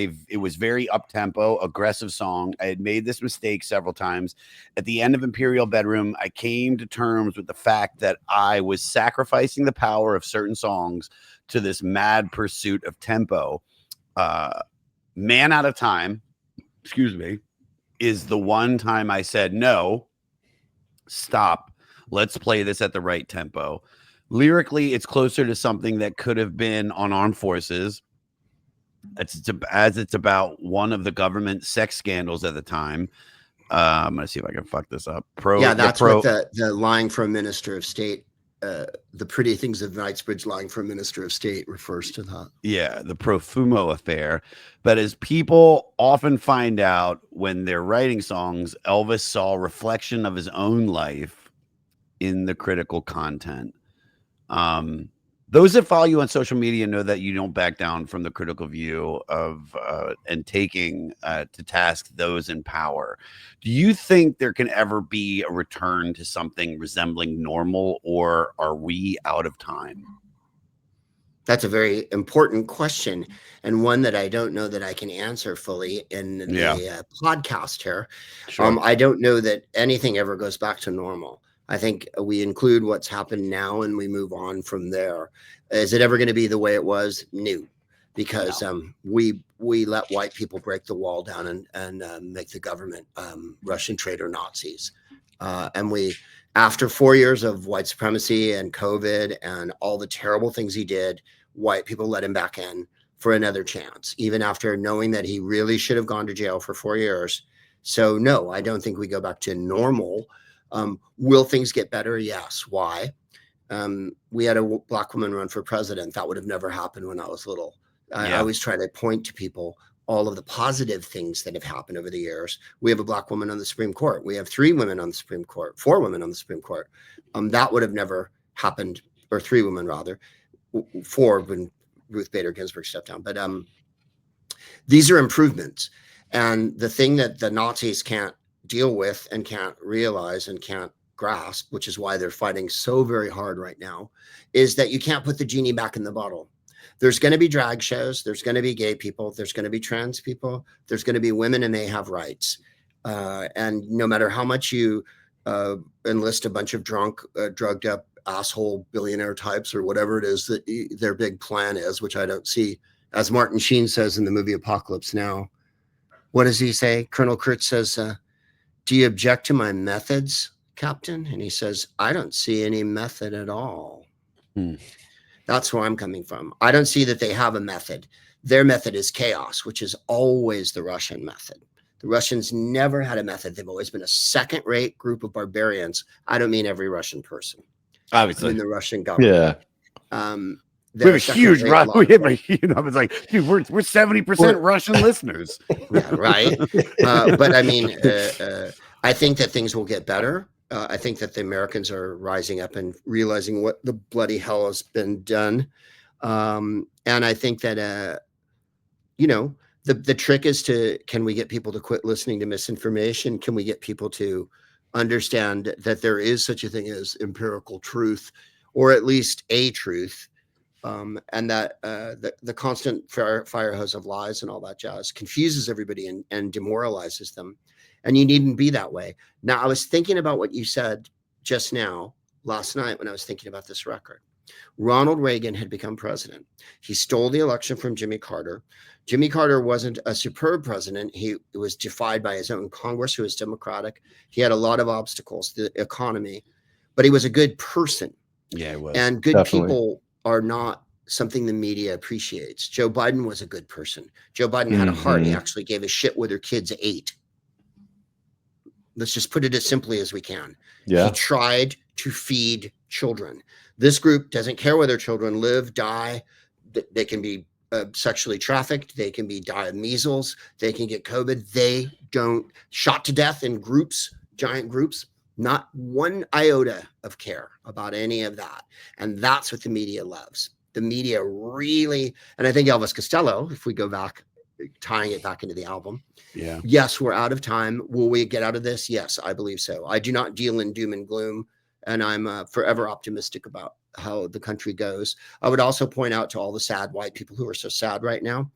very up-tempo, aggressive song. I had made this mistake several times. At the end of Imperial Bedroom, I came to terms with the fact that I was sacrificing the power of certain songs to this mad pursuit of tempo. Man Out of Time, is the one time I said, no, stop. Let's play this at the right tempo. Lyrically, it's closer to something that could have been on Armed Forces. It's about one of the government sex scandals at the time. I'm going to see if I can fuck this up.
That's what the line from Minister of State, the pretty things of Knightsbridge line from Minister of State refers to that. Yeah,
the Profumo affair. But as people often find out when they're writing songs, Elvis saw a reflection of his own life in the critical content. Those that follow you on social media know that you don't back down from the critical view of and taking to task those in power. Do you think there can ever be a return to something resembling normal, or are we out of time?
That's a very important question, and one that I don't know that I can answer fully in the podcast here.
Sure.
I don't know that anything ever goes back to normal. I think we include what's happened now and we move on from there. Is it ever going to be the way it was? No, because we let white people break the wall down and make the government Russian traitor Nazis. And after 4 years of white supremacy and COVID and all the terrible things he did, white people let him back in for another chance, even after knowing that he really should have gone to jail for 4 years. So no, I don't think we go back to normal. Will things get better? Yes. Why? We had a black woman run for president. That would have never happened when I was little. I always try to point to people all of the positive things that have happened over the years. We have a black woman on the Supreme Court. We have 3 women on the Supreme Court, 4 women on the Supreme Court. That would have never happened, or 3 women rather, 4 when Ruth Bader Ginsburg stepped down. But these are improvements. And the thing that the Nazis can't deal with and can't realize and can't grasp, which is why they're fighting so very hard right now, is that you can't put the genie back in the bottle. There's going to be drag shows. There's going to be gay people. There's going to be trans people. There's going to be women, and they have rights. And no matter how much you enlist a bunch of drunk, drugged up asshole billionaire types or whatever it is that their big plan is, which I don't see, as Martin Sheen says in the movie Apocalypse Now. What does he say? Colonel Kurtz says, do you object to my methods, Captain? And he says, I don't see any method at all. That's where I'm coming from. I don't see that they have a method. Their method is chaos, which is always the Russian method. The Russians never had a method. They've always been a second-rate group of barbarians. I don't mean every Russian person.
Obviously.
I mean the Russian government.
Yeah.
We have a huge Russian. I was like, dude, we're 70% Russian listeners.
Yeah, right. But I mean, I think that things will get better. I think that the Americans are rising up and realizing what the bloody hell has been done. And I think that, the trick is can we get people to quit listening to misinformation? Can we get people to understand that there is such a thing as empirical truth, or at least a truth, and that the constant fire hose of lies and all that jazz confuses everybody and demoralizes them. And you needn't be that way. Now, I was thinking about what you said just now, last night, when I was thinking about this record. Ronald Reagan had become president. He stole the election from Jimmy Carter. Jimmy Carter wasn't a superb president. He was defied by his own Congress, who was Democratic. He had a lot of obstacles, the economy, but he was a good person.
Yeah, he was.
And good people are not something the media appreciates. Joe Biden was a good person. Joe Biden had a heart. He actually gave a shit whether kids ate. Let's just put it as simply as we can.
Yeah.
He tried to feed children. This group doesn't care whether children live, die. They can be sexually trafficked. They can die of measles. They can get COVID. They don't shot to death in groups, giant groups. Not one iota of care about any of that. And that's what the media loves. The media really, and I think Elvis Costello, if we go back, tying it back into the album.
Yeah.
Yes, we're out of time. Will we get out of this? Yes, I believe so. I do not deal in doom and gloom, and I'm forever optimistic about how the country goes. I would also point out to all the sad white people who are so sad right now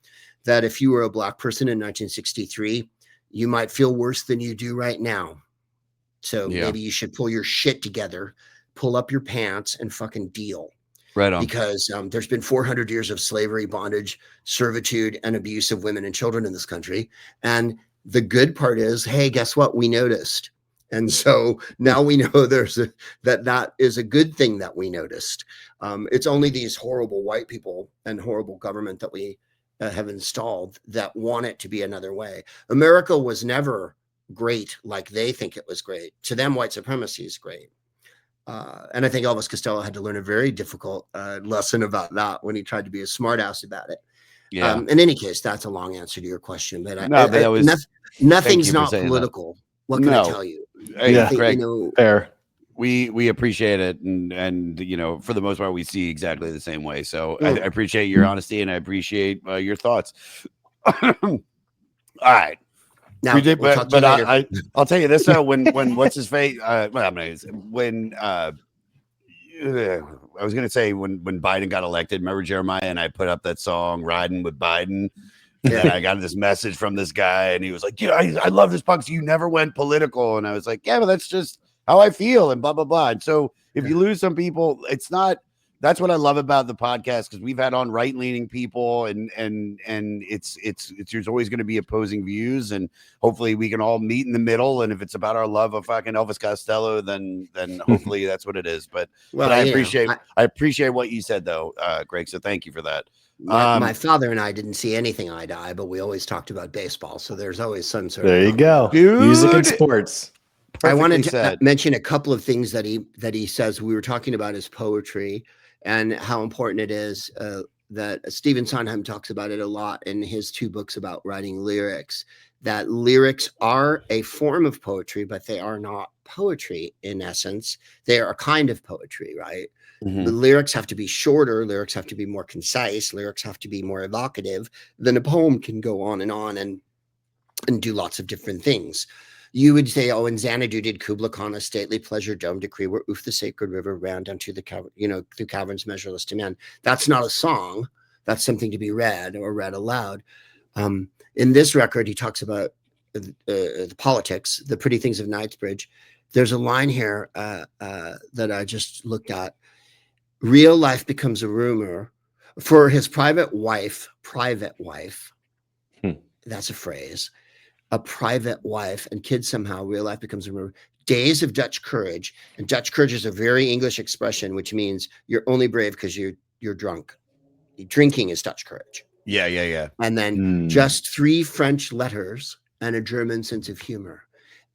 that if you were a black person in 1963, you might feel worse than you do right now. So maybe you should pull your shit together, pull up your pants, and fucking deal.
Right on.
Because there's been 400 years of slavery, bondage, servitude, and abuse of women and children in this country. And the good part is, hey, guess what? We noticed. And so now we know that is a good thing that we noticed. It's only these horrible white people and horrible government that we have installed that want it to be another way. America was never great like they think it was great. To them, white supremacy is great. And I think Elvis Costello had to learn a very difficult lesson about that when he tried to be a smartass about it.
Yeah.
In any case, that's a long answer to your question, but nothing's not political. What can I tell you?
Greg,
fair.
We appreciate it, and for the most part, we see exactly the same way. So I appreciate your honesty, and I appreciate your thoughts. All right.
Now,
we did, but I'll tell you this though. When what's his face? I was going to say when Biden got elected. Remember Jeremiah and I put up that song "Riding with Biden." Yeah, and I got this message from this guy, and he was like, I love this punk. So you never went political, and I was like, yeah, but that's just how I feel, and blah blah blah. And so if you lose some people, it's not that's what I love about the podcast, because we've had on right-leaning people, and it's there's always going to be opposing views, and hopefully we can all meet in the middle. And if it's about our love of fucking Elvis Costello, then hopefully that's what it is. But I appreciate what you said though, Greg. So thank you for that.
My father and I didn't see anything eye to eye, but we always talked about baseball. So there's always some sort of.
There you go,
dude.
Music and sports.
I wanted to mention a couple of things that he says. We were talking about his poetry and how important it is that Stephen Sondheim talks about it a lot in his 2 books about writing lyrics, that lyrics are a form of poetry, but they are not poetry in essence. They are a kind of poetry, right?
Mm-hmm.
The lyrics have to be shorter. Lyrics have to be more concise. Lyrics have to be more evocative. Then a poem can go on and do lots of different things. You would say, oh, in Xanadu did Kubla Khan a stately pleasure dome decree where oof the sacred river ran down to the through caverns measureless to men. That's not a song. That's something to be read or read aloud. In this record, he talks about the politics, the pretty things of Knightsbridge. There's a line here that I just looked at. Real life becomes a rumor for his private wife. That's a phrase. A private wife and kids somehow, real life becomes a rumor. Days of Dutch courage. And Dutch courage is a very English expression, which means you're only brave because you're drunk. Drinking is Dutch courage.
Yeah.
And then just 3 French letters and a German sense of humor.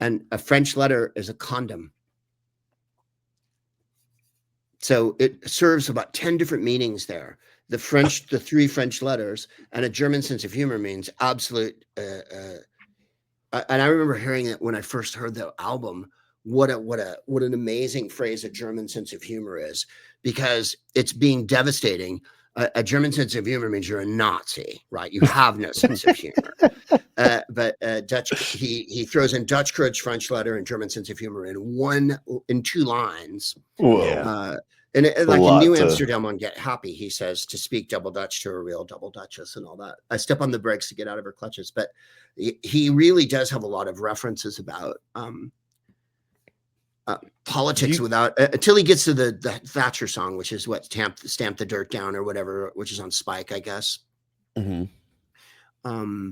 And a French letter is a condom. So it serves about 10 different meanings there. The 3 French letters and a German sense of humor means absolute. And I remember hearing it when I first heard the album. What an amazing phrase a German sense of humor is, because it's being devastating. A German sense of humor means you're a Nazi, right? You have no sense of humor. But Dutch, he throws in Dutch courage, French letter, and German sense of humor in 2 lines.
Whoa.
And like in New Amsterdam on Get Happy, he says to speak double Dutch to a real double Duchess and all that. I step on the brakes to get out of her clutches. But he really does have a lot of references about politics without until he gets to the Thatcher song, which is what Stamp the Dirt Down or whatever, which is on Spike, I guess.
Mm-hmm.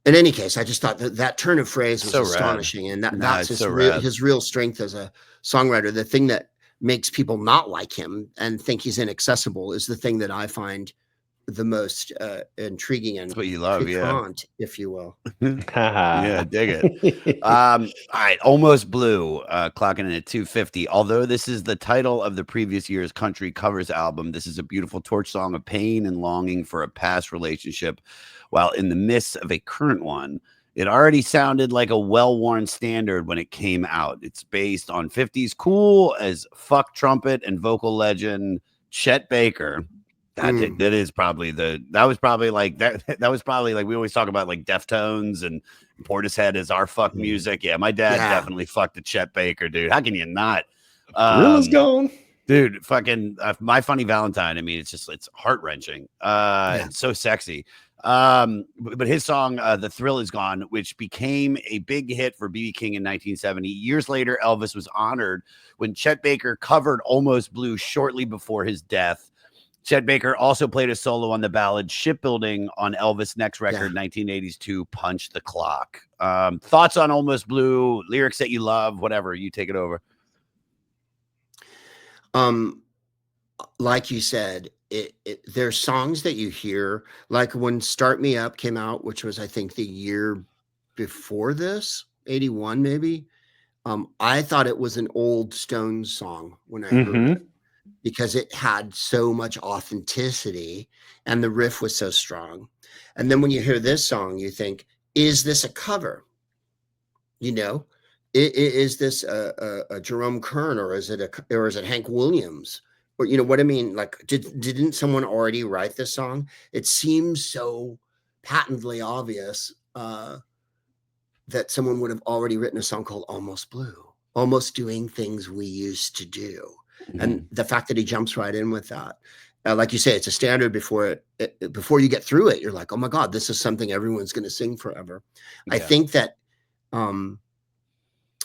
In any case, I just thought that turn of phrase was so astonishing. And that's his real strength as a songwriter. The thing that makes people not like him and think he's inaccessible is the thing that I find the most intriguing and
what you love,
piquant, if you will.
Yeah, dig it. All right, Almost Blue, clocking in at 250. Although this is the title of the previous year's country covers album, this is a beautiful torch song of pain and longing for a past relationship while in the midst of a current one. It already sounded like a well-worn standard when it came out. It's based on 50s cool as fuck trumpet and vocal legend Chet Baker. That was probably like we always talk about like Deftones and Portishead as our fuck music. Yeah, my dad definitely fucked a Chet Baker, dude. How can you not?
Gorilla's gone.
Dude, fucking My Funny Valentine. I mean, it's heart-wrenching. It's so sexy. But his song, The Thrill Is Gone, which became a big hit for B.B. King in 1970. Years later, Elvis was honored when Chet Baker covered Almost Blue shortly before his death. Chet Baker also played a solo on the ballad Shipbuilding on Elvis' next record, 1980's Punch the Clock. Thoughts on Almost Blue, lyrics that you love, whatever, you take it over.
Like you said, there's songs that you hear, like when Start Me Up came out, which was, I think, the year before this, 81 maybe. I thought it was an old Stones song when I heard it, because it had so much authenticity and the riff was so strong. And then when you hear this song, you think, is this a cover? You know, is this a Jerome Kern, or is it Hank Williams? Or, you know what I mean? Like, didn't someone already write this song? It seems so patently obvious that someone would have already written a song called Almost Blue, almost doing things we used to do. And the fact that he jumps right in with that, like you say, it's a standard before you get through it. You're like, oh my God, this is something everyone's going to sing forever. Yeah. I think that the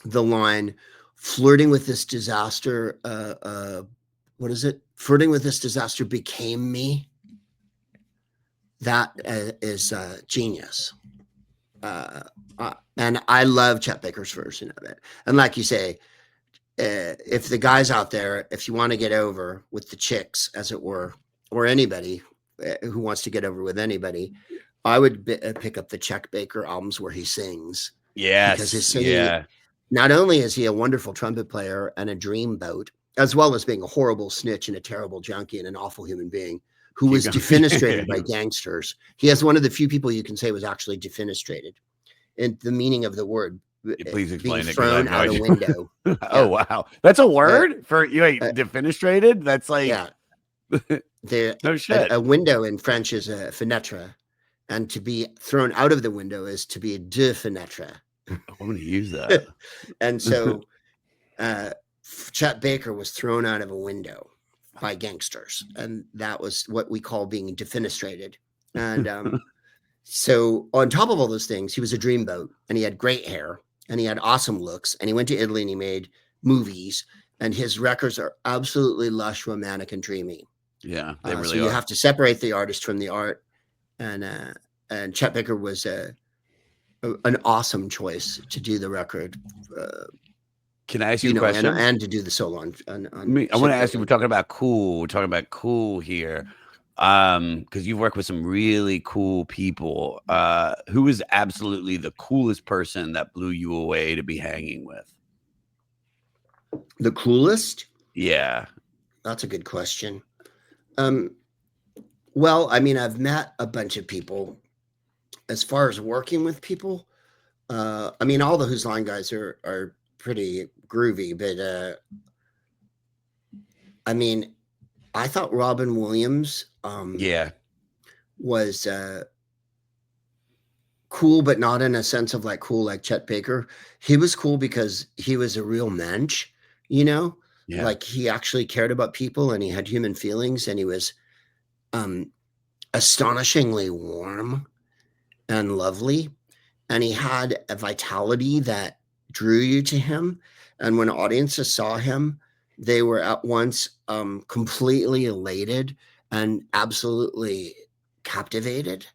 line flirting with this disaster, what is it? Flirting with This Disaster became me. That is genius. And I love Chet Baker's version of it. And like you say, if the guys out there, if you want to get over with the chicks, as it were, or anybody who wants to get over with anybody, I would pick up the Chet Baker albums where he sings.
Yes.
Because his singing, not only is he a wonderful trumpet player and a dreamboat, as well as being a horrible snitch and a terrible junkie and an awful human being who was defenestrated by gangsters. He has one of the few people you can say was actually defenestrated in the meaning of the word.
Please explain
being
it.
Thrown out a window.
Oh, wow. That's a word for you. Defenestrated? That's like, no shit.
A window in French is a fenêtre, and to be thrown out of the window is to be de fenêtre.
I'm going to use that.
And so Chet Baker was thrown out of a window by gangsters, and that was what we call being defenestrated. And so on top of all those things, he was a dreamboat, and he had great hair, and he had awesome looks, and he went to Italy and he made movies, and his records are absolutely lush, romantic, and dreamy.
Yeah, they really
so
are.
you have to separate the artist from the art, and Chet Baker was an awesome choice to do the record.
Can I ask you a question?
And to do the solo on
I want to ask you, we're talking about cool. We're talking about cool here. Because you've worked with some really cool people. Who is absolutely the coolest person that blew you away to be hanging with?
The coolest?
Yeah.
That's a good question. Well, I mean, I've met a bunch of people. As far as working with people, I mean, all the Who's Line guys are pretty groovy, but I mean, I thought Robin Williams was cool, but not in a sense of like cool like Chet Baker. He was cool because he was a real mensch, you know? Yeah. Like he actually cared about people and he had human feelings, and he was astonishingly warm and lovely, and he had a vitality that drew you to him. And when audiences saw him, they were at once completely elated and absolutely captivated.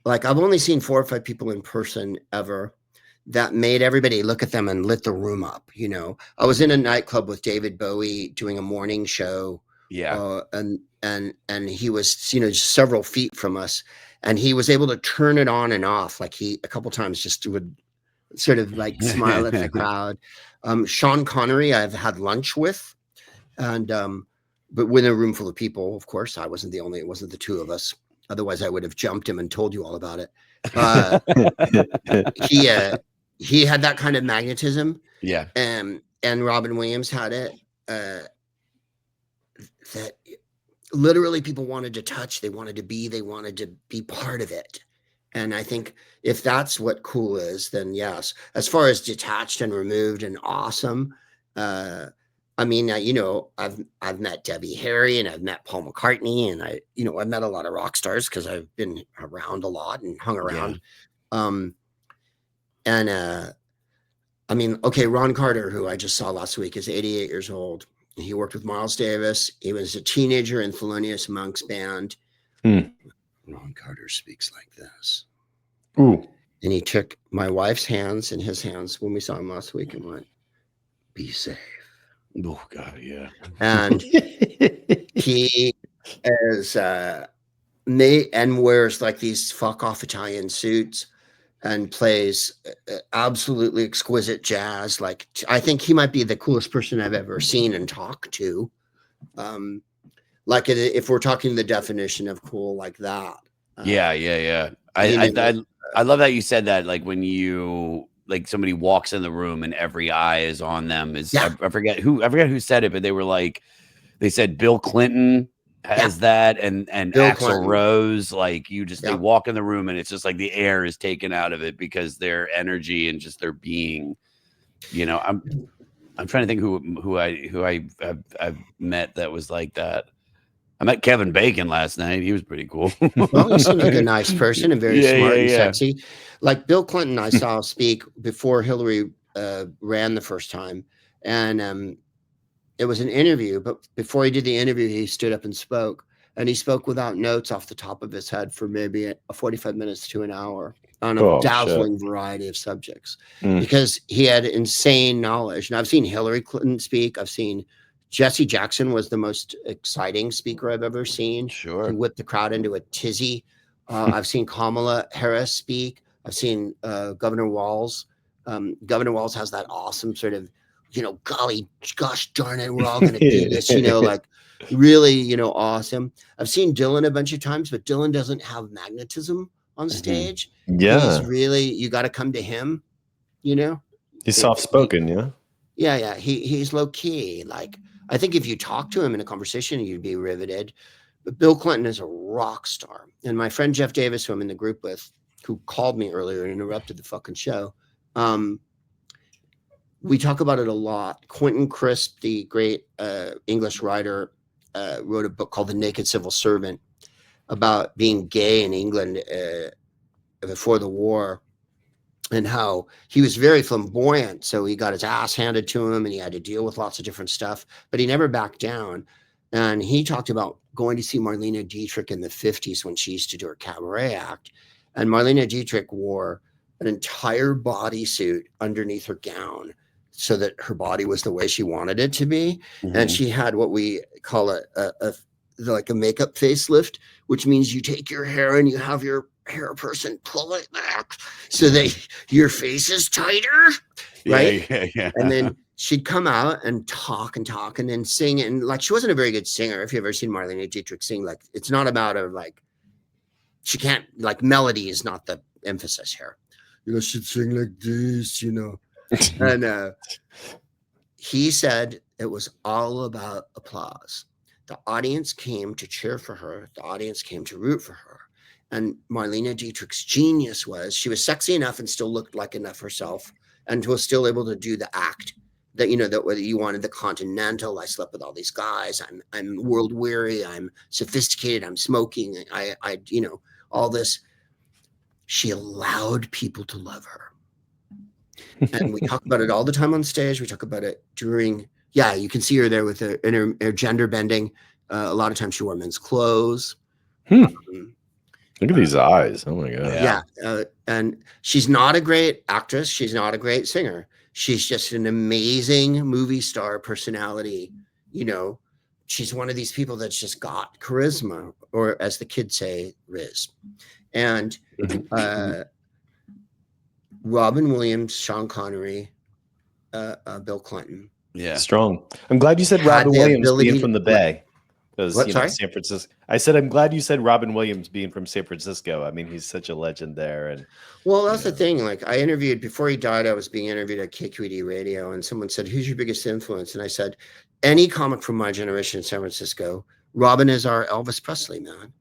Like, I've only seen 4 or 5 people in person ever that made everybody look at them and lit the room up. You know, I was in a nightclub with David Bowie doing a morning show. Yeah. And he was, you know, just several feet from us, and he was able to turn it on and off. Like he, a couple times just would sort of like smile at the crowd. Sean Connery, I've had lunch with, and, but with a room full of people, of course, I wasn't the only, it wasn't the 2 of us. Otherwise I would have jumped him and told you all about it. He had that kind of magnetism. Yeah. And Robin Williams had it, that literally people wanted to touch, they wanted to be part of it. And I think if that's what cool is, then yes. As far as detached and removed and awesome, I mean, you know, I've met Debbie Harry, and I've met Paul McCartney, and I've met a lot of rock stars because I've been around a lot and hung around. Yeah. I mean, okay, Ron Carter, who I just saw last week, is 88 years old. He worked with Miles Davis. He was a teenager in Thelonious Monk's band. Ron Carter speaks like this. Ooh. And he took my wife's hands in his hands when we saw him last week and went, "Be safe."
Oh God, yeah.
And he is and wears like these fuck off Italian suits and plays absolutely exquisite jazz. Like, I think he might be the coolest person I've ever seen and talked to. Like if we're talking the definition of cool like that.
Yeah. I love that you said that. Like when like somebody walks in the room and every eye is on them. I forget who said it, but they said Bill Clinton has that, and Axl Rose. Like they walk in the room and it's just like the air is taken out of it because their energy and just their being. You know, I'm trying to think who I've met that was like that. I met Kevin Bacon last night. He was pretty cool.
Well, he seemed like a nice person and very smart and sexy. Like Bill Clinton, I saw speak before Hillary ran the first time, and it was an interview, but before he did the interview, he stood up and spoke. And he spoke without notes off the top of his head for maybe a 45 minutes to an hour on a dazzling variety of subjects because he had insane knowledge. And I've seen Hillary Clinton speak. I've seen Jesse Jackson was the most exciting speaker I've ever seen.
Sure.
He whipped the crowd into a tizzy. I've seen Kamala Harris speak. I've seen Governor Walz. Governor Walz has that awesome sort of, gosh darn it, we're all going to do this, like really, awesome. I've seen Dylan a bunch of times, but Dylan doesn't have magnetism on stage.
Yeah.
He's really, you got to come to him,
He's soft-spoken, yeah?
Yeah. He's low key. Like, I think if you talk to him in a conversation, you'd be riveted. But Bill Clinton is a rock star. And my friend Jeff Davis, who I'm in the group with, who called me earlier and interrupted the fucking show, we talk about it a lot. Quentin Crisp, the great English writer, wrote a book called The Naked Civil Servant about being gay in England before the war and how he was very flamboyant. So he got his ass handed to him and he had to deal with lots of different stuff, but he never backed down. And he talked about going to see Marlene Dietrich in the 50s when she used to do her cabaret act. And Marlene Dietrich wore an entire bodysuit underneath her gown so that her body was the way she wanted it to be. And she had what we call a makeup facelift, which means you take your hair and you have your hair person pull it back so that your face is tighter, right?
Yeah.
And then she'd come out and talk and then sing. And like, she wasn't a very good singer. If you've ever seen Marlene Dietrich sing, like, it's not about her, like, she can't, like, melody is not the emphasis here. She'd sing like this, And he said it was all about applause. The audience came to cheer for her. The audience came to root for her. And Marlene Dietrich's genius was she was sexy enough and still looked like enough herself and was still able to do the act that, that whether you wanted the continental, I slept with all these guys, I'm world weary, I'm sophisticated, I'm smoking, I all this. She allowed people to love her. And we talk about it all the time on stage. We talk about it during, you can see her there with her gender bending. A lot of times she wore men's clothes.
Look at these eyes. Oh my God.
Yeah. And she's not a great actress. She's not a great singer. She's just an amazing movie star personality. She's one of these people that's just got charisma, or as the kids say, riz. And Robin Williams, Sean Connery, Bill Clinton.
Yeah.
Strong. I'm glad you said Robin Williams being from the Bay. Because San Francisco. I said I'm glad you said Robin Williams being from San Francisco. I mean, he's such a legend there. And
well, that's the thing. Like, I interviewed before he died. I was being interviewed at KQED Radio, and someone said, "Who's your biggest influence?" And I said, "Any comic from my generation in San Francisco. Robin is our Elvis Presley, man.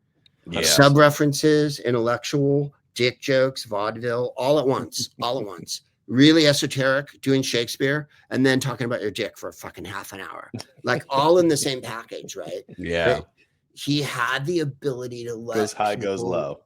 Yeah. Sub references, intellectual, dick jokes, vaudeville, all at once. Really esoteric, doing Shakespeare, and then talking about your dick for fucking half an hour, like all in the same package, right?"
Yeah.
But he had the ability to let
goes high, goes low.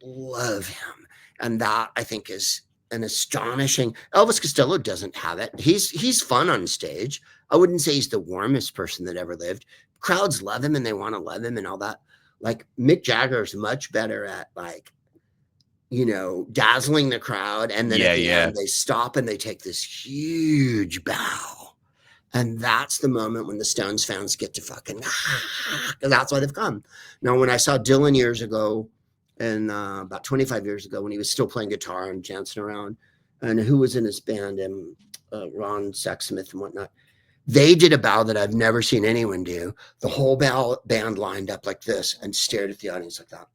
Love him, and that I think is an astonishing. Elvis Costello doesn't have it. He's fun on stage. I wouldn't say he's the warmest person that ever lived. Crowds love him and they want to love him and all that. Like, Mick Jagger is much better at, like, dazzling the crowd. And then at the end, they stop and they take this huge bow. And that's the moment when the Stones fans get to fucking, that's why they've come. Now, when I saw Dylan years ago, and about 25 years ago, when he was still playing guitar and dancing around, and who was in his band, and Ron Sexsmith and whatnot, they did a bow that I've never seen anyone do. The whole band lined up like this and stared at the audience like that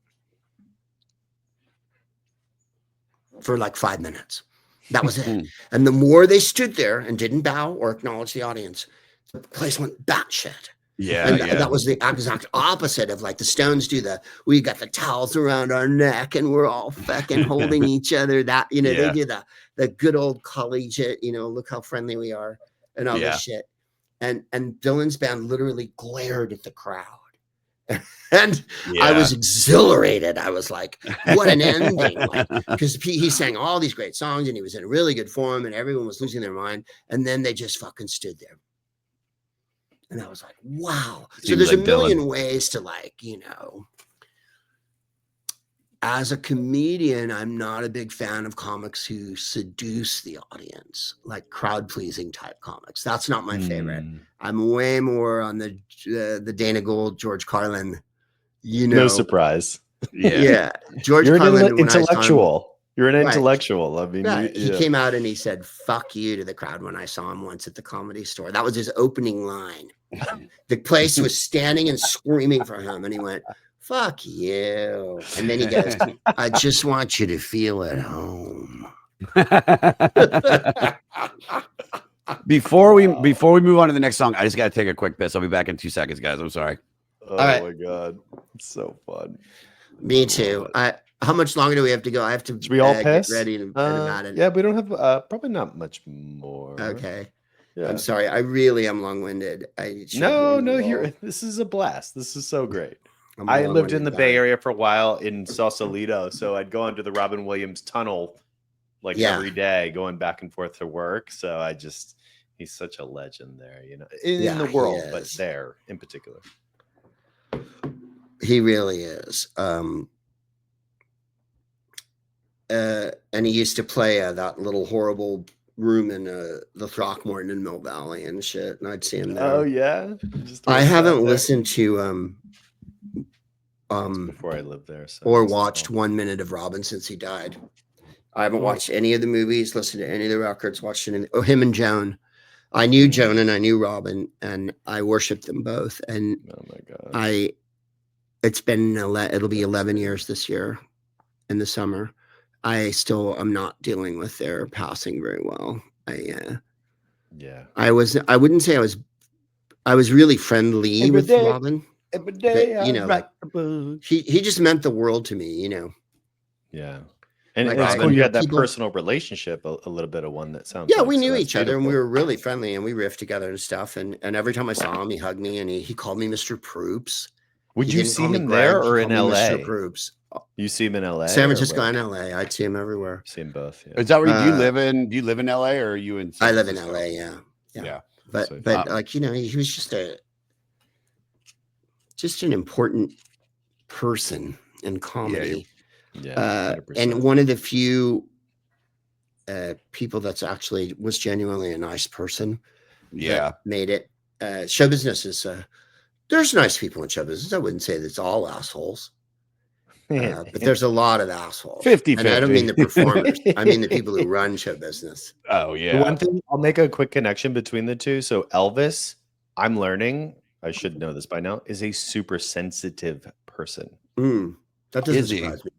for like 5 minutes. That was it. And the more they stood there and didn't bow or acknowledge the audience, the place went batshit.
Yeah,
and that was the exact opposite of, like, the Stones do we got the towels around our neck and we're all fucking holding each other. That, they do the good old collegiate, look how friendly we are and all this shit. And Dylan's band literally glared at the crowd. And I was exhilarated. I was like, what an ending. Because he sang all these great songs and he was in really good form and everyone was losing their mind. And then they just fucking stood there. And I was like, wow. So
Seems
there's
like
a million
Dylan.
ways to as a comedian, I'm not a big fan of comics who seduce the audience, like crowd pleasing type comics. That's not my favorite. I'm way more on the Dana Gould, George Carlin,
No surprise.
Yeah. George
You're
Carlin,
an intellectual. You're an
Right.
intellectual. I mean,
he came out and he said, "Fuck you" to the crowd when I saw him once at the Comedy Store. That was his opening line. The place was standing and screaming for him. And he went, "Fuck you." And then he goes, "I just want you to feel at home."
Before we move on to the next song, I just got to take a quick piss. I'll be back in 2 seconds, guys. I'm sorry.
Oh
right.
my God. It's so fun.
Me too. How much longer do we have to go? I have to
Should we all piss?
get ready to about it.
Yeah, we don't have probably not much more.
Okay.
Yeah.
I'm sorry. I really am long-winded.
No, this is a blast. This is so great. I lived in the Bay Area for a while in Sausalito, so I'd go into the Robin Williams tunnel every day, going back and forth to work. So he's such a legend there, in the world, but there in particular.
He really is. And he used to play that little horrible room in the Throckmorton in Mill Valley and shit, and I'd see him there.
Oh yeah.
I haven't listened to
before I lived there,
or watched 1 minute of Robin since he died. I haven't watched any of the movies, listened to any of the records, watched any. Oh, him and Joan. I knew Joan and I knew Robin, and I worshipped them both. And
oh my God,
it'll be 11 years this year in the summer. I'm not dealing with their passing very well. I wouldn't say I was really friendly with Robin.
Every day,
he just meant the world to me,
Yeah. And it's cool you had that personal relationship, a little bit of one that sounds.
Yeah, we knew each other and we were really friendly and we riffed together and stuff. And every time I saw him, he hugged me and he called me Mr. Proops.
Would you see him there or in LA?
Mr. Proops.
You see him in LA?
San Francisco and LA. I'd see him everywhere.
See him both. Yeah.
Is that where do you live in LA or are you in San
I live in
Francisco?
LA, yeah. But he was just an important person in comedy.
Yeah.
And one of the few people that's actually was genuinely a nice person.
Yeah.
Made it. Show business is there's nice people in show business. I wouldn't say that's all assholes. But there's a lot of assholes.
50-50.
And I don't mean the performers. I mean the people who run show business.
Oh, yeah.
The one thing, I'll make a quick connection between the two. So Elvis, I'm learning, I should know this by now, is a super sensitive person.
That doesn't surprise me.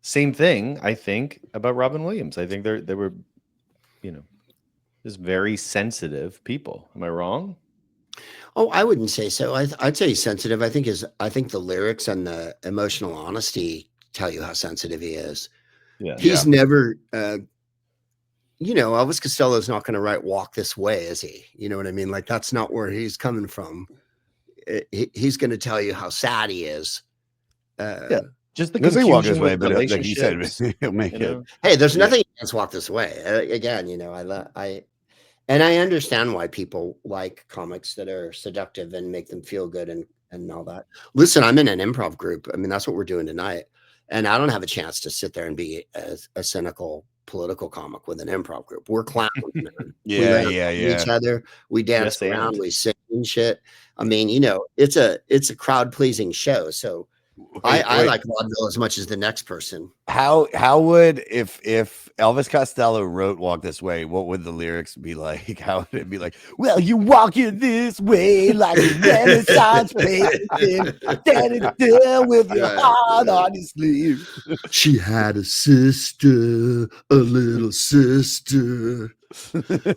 Same thing, I think, about Robin Williams. I think they were, just very sensitive people. Am I wrong?
Oh, I wouldn't say so. I'd say he's sensitive. I think the lyrics and the emotional honesty tell you how sensitive he is.
Yeah.
He's never, Elvis Costello is not going to write "Walk This Way," is he? You know what I mean? Like that's not where he's coming from. He's going to tell you how sad he is.
Just the
confusion
walk this
way,
with
but like he said, he'll make it.
Hey, there's nothing against "Walk This Way." Again, and I understand why people like comics that are seductive and make them feel good and all that. Listen, I'm in an improv group. I mean, that's what we're doing tonight. And I don't have a chance to sit there and be a cynical political comic with an improv group. We're clowns.
Yeah.
Each other. We dance around. We sing and shit. I mean, it's a crowd pleasing show. So I like vaudeville as much as the next person.
How would if Elvis Costello wrote "Walk This Way"? What would the lyrics be like? How would it be like? Well, you walking this way like a Renaissance painting, standing there with your heart on your sleeve.
She had a sister, a little sister.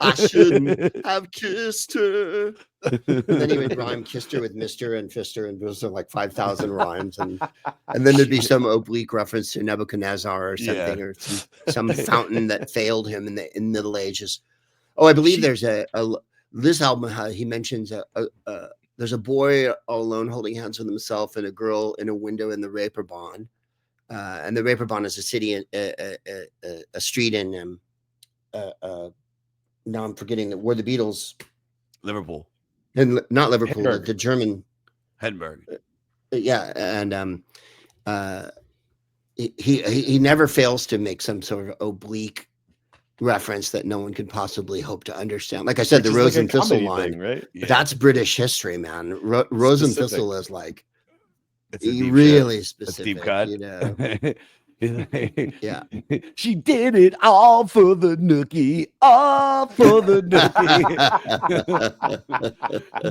I shouldn't have kissed her. And then he would rhyme "kissed her" with "Mister" and "Fister," and those are like 5,000 rhymes, and then there'd be some oblique reference to Nebuchadnezzar or something, or some fountain that failed him in the Middle Ages. Oh, I believe there's this album. He mentions there's a boy all alone holding hands with himself and a girl in a window in the Reeperbahn, and the Reeperbahn is a city in a street in now I'm forgetting where the Beatles.
Liverpool.
and not Liverpool, the German
Hedberg.
Yeah, and he never fails to make some sort of oblique reference that no one could possibly hope to understand. Like I said, the Rose and Thistle line,
right?
Yeah.
That's British history, man. Rose and Thistle is like
It's a deep
really
shot.
specific,
It's deep cut.
you know. Yeah.
She did it all for the nookie, all for the nookie.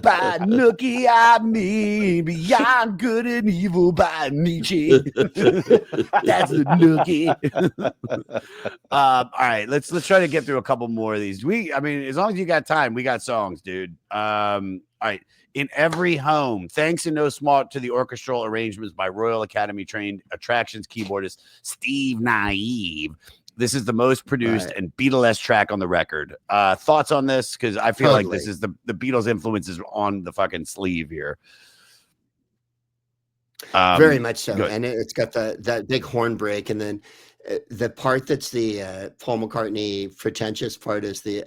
By nookie, I mean beyond good and evil by Nietzsche. That's the nookie. All right, let's try to get through a couple more of these. I mean, as long as you got time, we got songs, dude. All right. In every home, thanks in no small to the orchestral arrangements by Royal Academy trained attractions keyboardist Steve Naive. This is the most produced and Beatles track on the record. Thoughts on this? Because I feel like this is the Beatles influences on the fucking sleeve here.
Very much so. And it's got that big horn break. And then the part that's the Paul McCartney pretentious part is the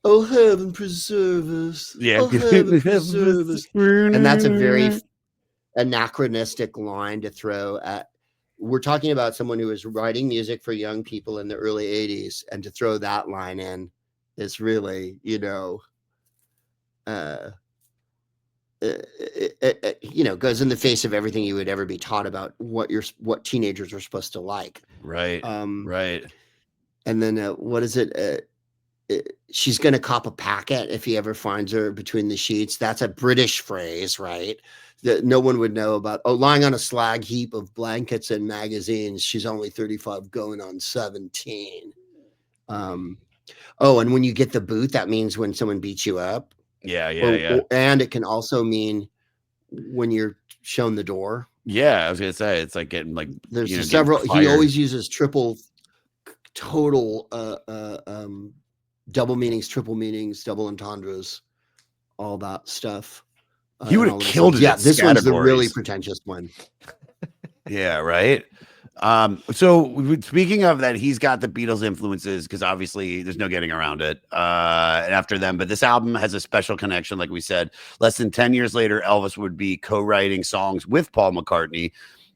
oh, heaven preserve us.
Yeah.
Oh, heaven preserve us. And that's a very anachronistic line to throw at. We're talking about someone who was writing music for young people in the early 80s. And to throw that line in is really, you know, goes in the face of everything you would ever be taught about what teenagers are supposed to like.
Right. Right.
And then what is it? She's going to cop a packet if he ever finds her between the sheets. That's a British phrase, right? That no one would know about. Oh, lying on a slag heap of blankets and magazines. She's only 35 going on 17. And when you get the boot, that means when someone beats you up.
Yeah.
And it can also mean when you're shown the door.
Yeah, I was going to say, it's like getting like,
there's several. He always uses total double meanings, triple meanings, double entendres, all that stuff.
He would have killed it.
Yeah, this one's the really pretentious one.
Yeah, right. So speaking of that, he's got the Beatles influences because obviously there's no getting around it. After them, but this album has a special connection. Like we said, less than 10 years later, Elvis would be co-writing songs with Paul McCartney.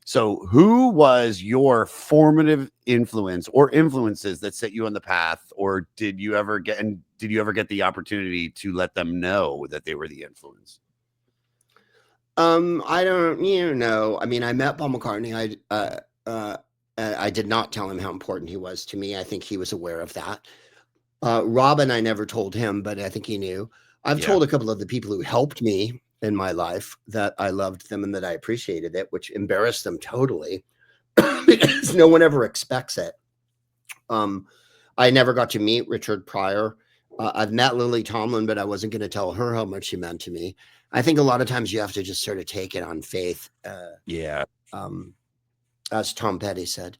So who was your formative influence or influences that set you on the path? Or did you ever get the opportunity to let them know that they were the influence?
I don't, know. I mean, I met Paul McCartney. I did not tell him how important he was to me. I think he was aware of that. Robin, I never told him, but I think he knew. I've told a couple of the people who helped me in my life that I loved them and that I appreciated it, which embarrassed them totally because no one ever expects it. I never got to meet Richard Pryor. I've met Lily Tomlin, but I wasn't going to tell her how much she meant to me. I think a lot of times you have to just sort of take it on faith. As Tom Petty said,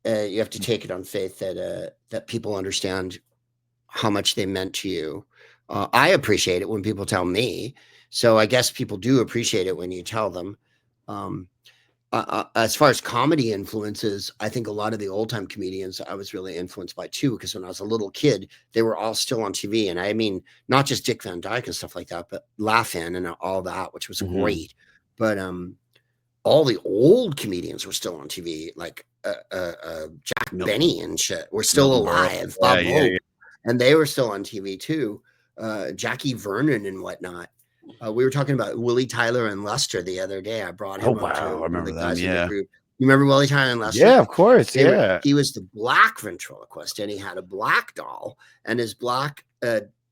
you have to take it on faith that people understand how much they meant to you. I appreciate it when people tell me. So I guess people do appreciate it when you tell them. As far as comedy influences, I think a lot of the old time comedians I was really influenced by too, because when I was a little kid, they were all still on TV. And I mean, not just Dick Van Dyke and stuff like that, but Laugh-In and all that, which was great. But all the old comedians were still on TV, like Jack Benny and shit were still alive. Bob Hope, and they were still on TV too. Jackie Vernon and whatnot. We were talking about Willie Tyler and Lester the other day. I brought him.
I remember that. Yeah,
you remember Willie Tyler and Lester?
Yeah, of course.
He was the black ventriloquist, and he had a black doll, and his black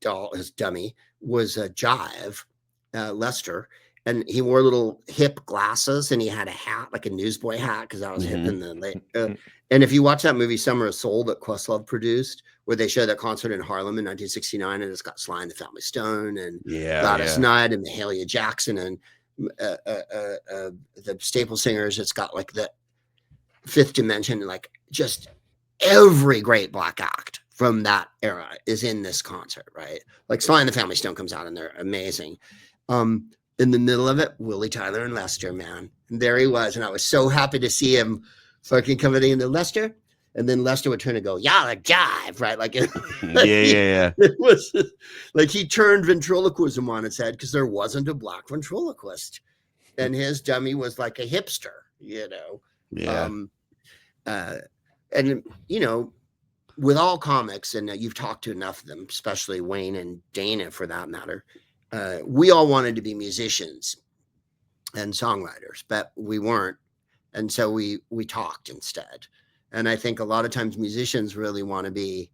doll, his dummy, was Jive, Lester, and he wore little hip glasses, and he had a hat, like a newsboy hat, because I was hip in the late. And if you watch that movie Summer of Soul that Questlove produced, where they show that concert in Harlem in 1969, and it's got Sly and the Family Stone and Gladys Knight and Mahalia Jackson and the Staple Singers, it's got like the Fifth Dimension, like just every great black act from that era is in this concert, right? Like Sly and the Family Stone comes out and they're amazing. In the middle of it, Willie Tyler and Lester, man. And there he was. And I was so happy to see him fucking coming into Lester. And then Lester would turn and go, "Y'all are jive," right? Like,
yeah.
It was like he turned ventriloquism on its head because there wasn't a black ventriloquist, and his dummy was like a hipster, you know.
Yeah.
And you know, with all comics, and you've talked to enough of them, especially Wayne and Dana for that matter, we all wanted to be musicians and songwriters, but we weren't, and so we talked instead. And I think a lot of times musicians really want to be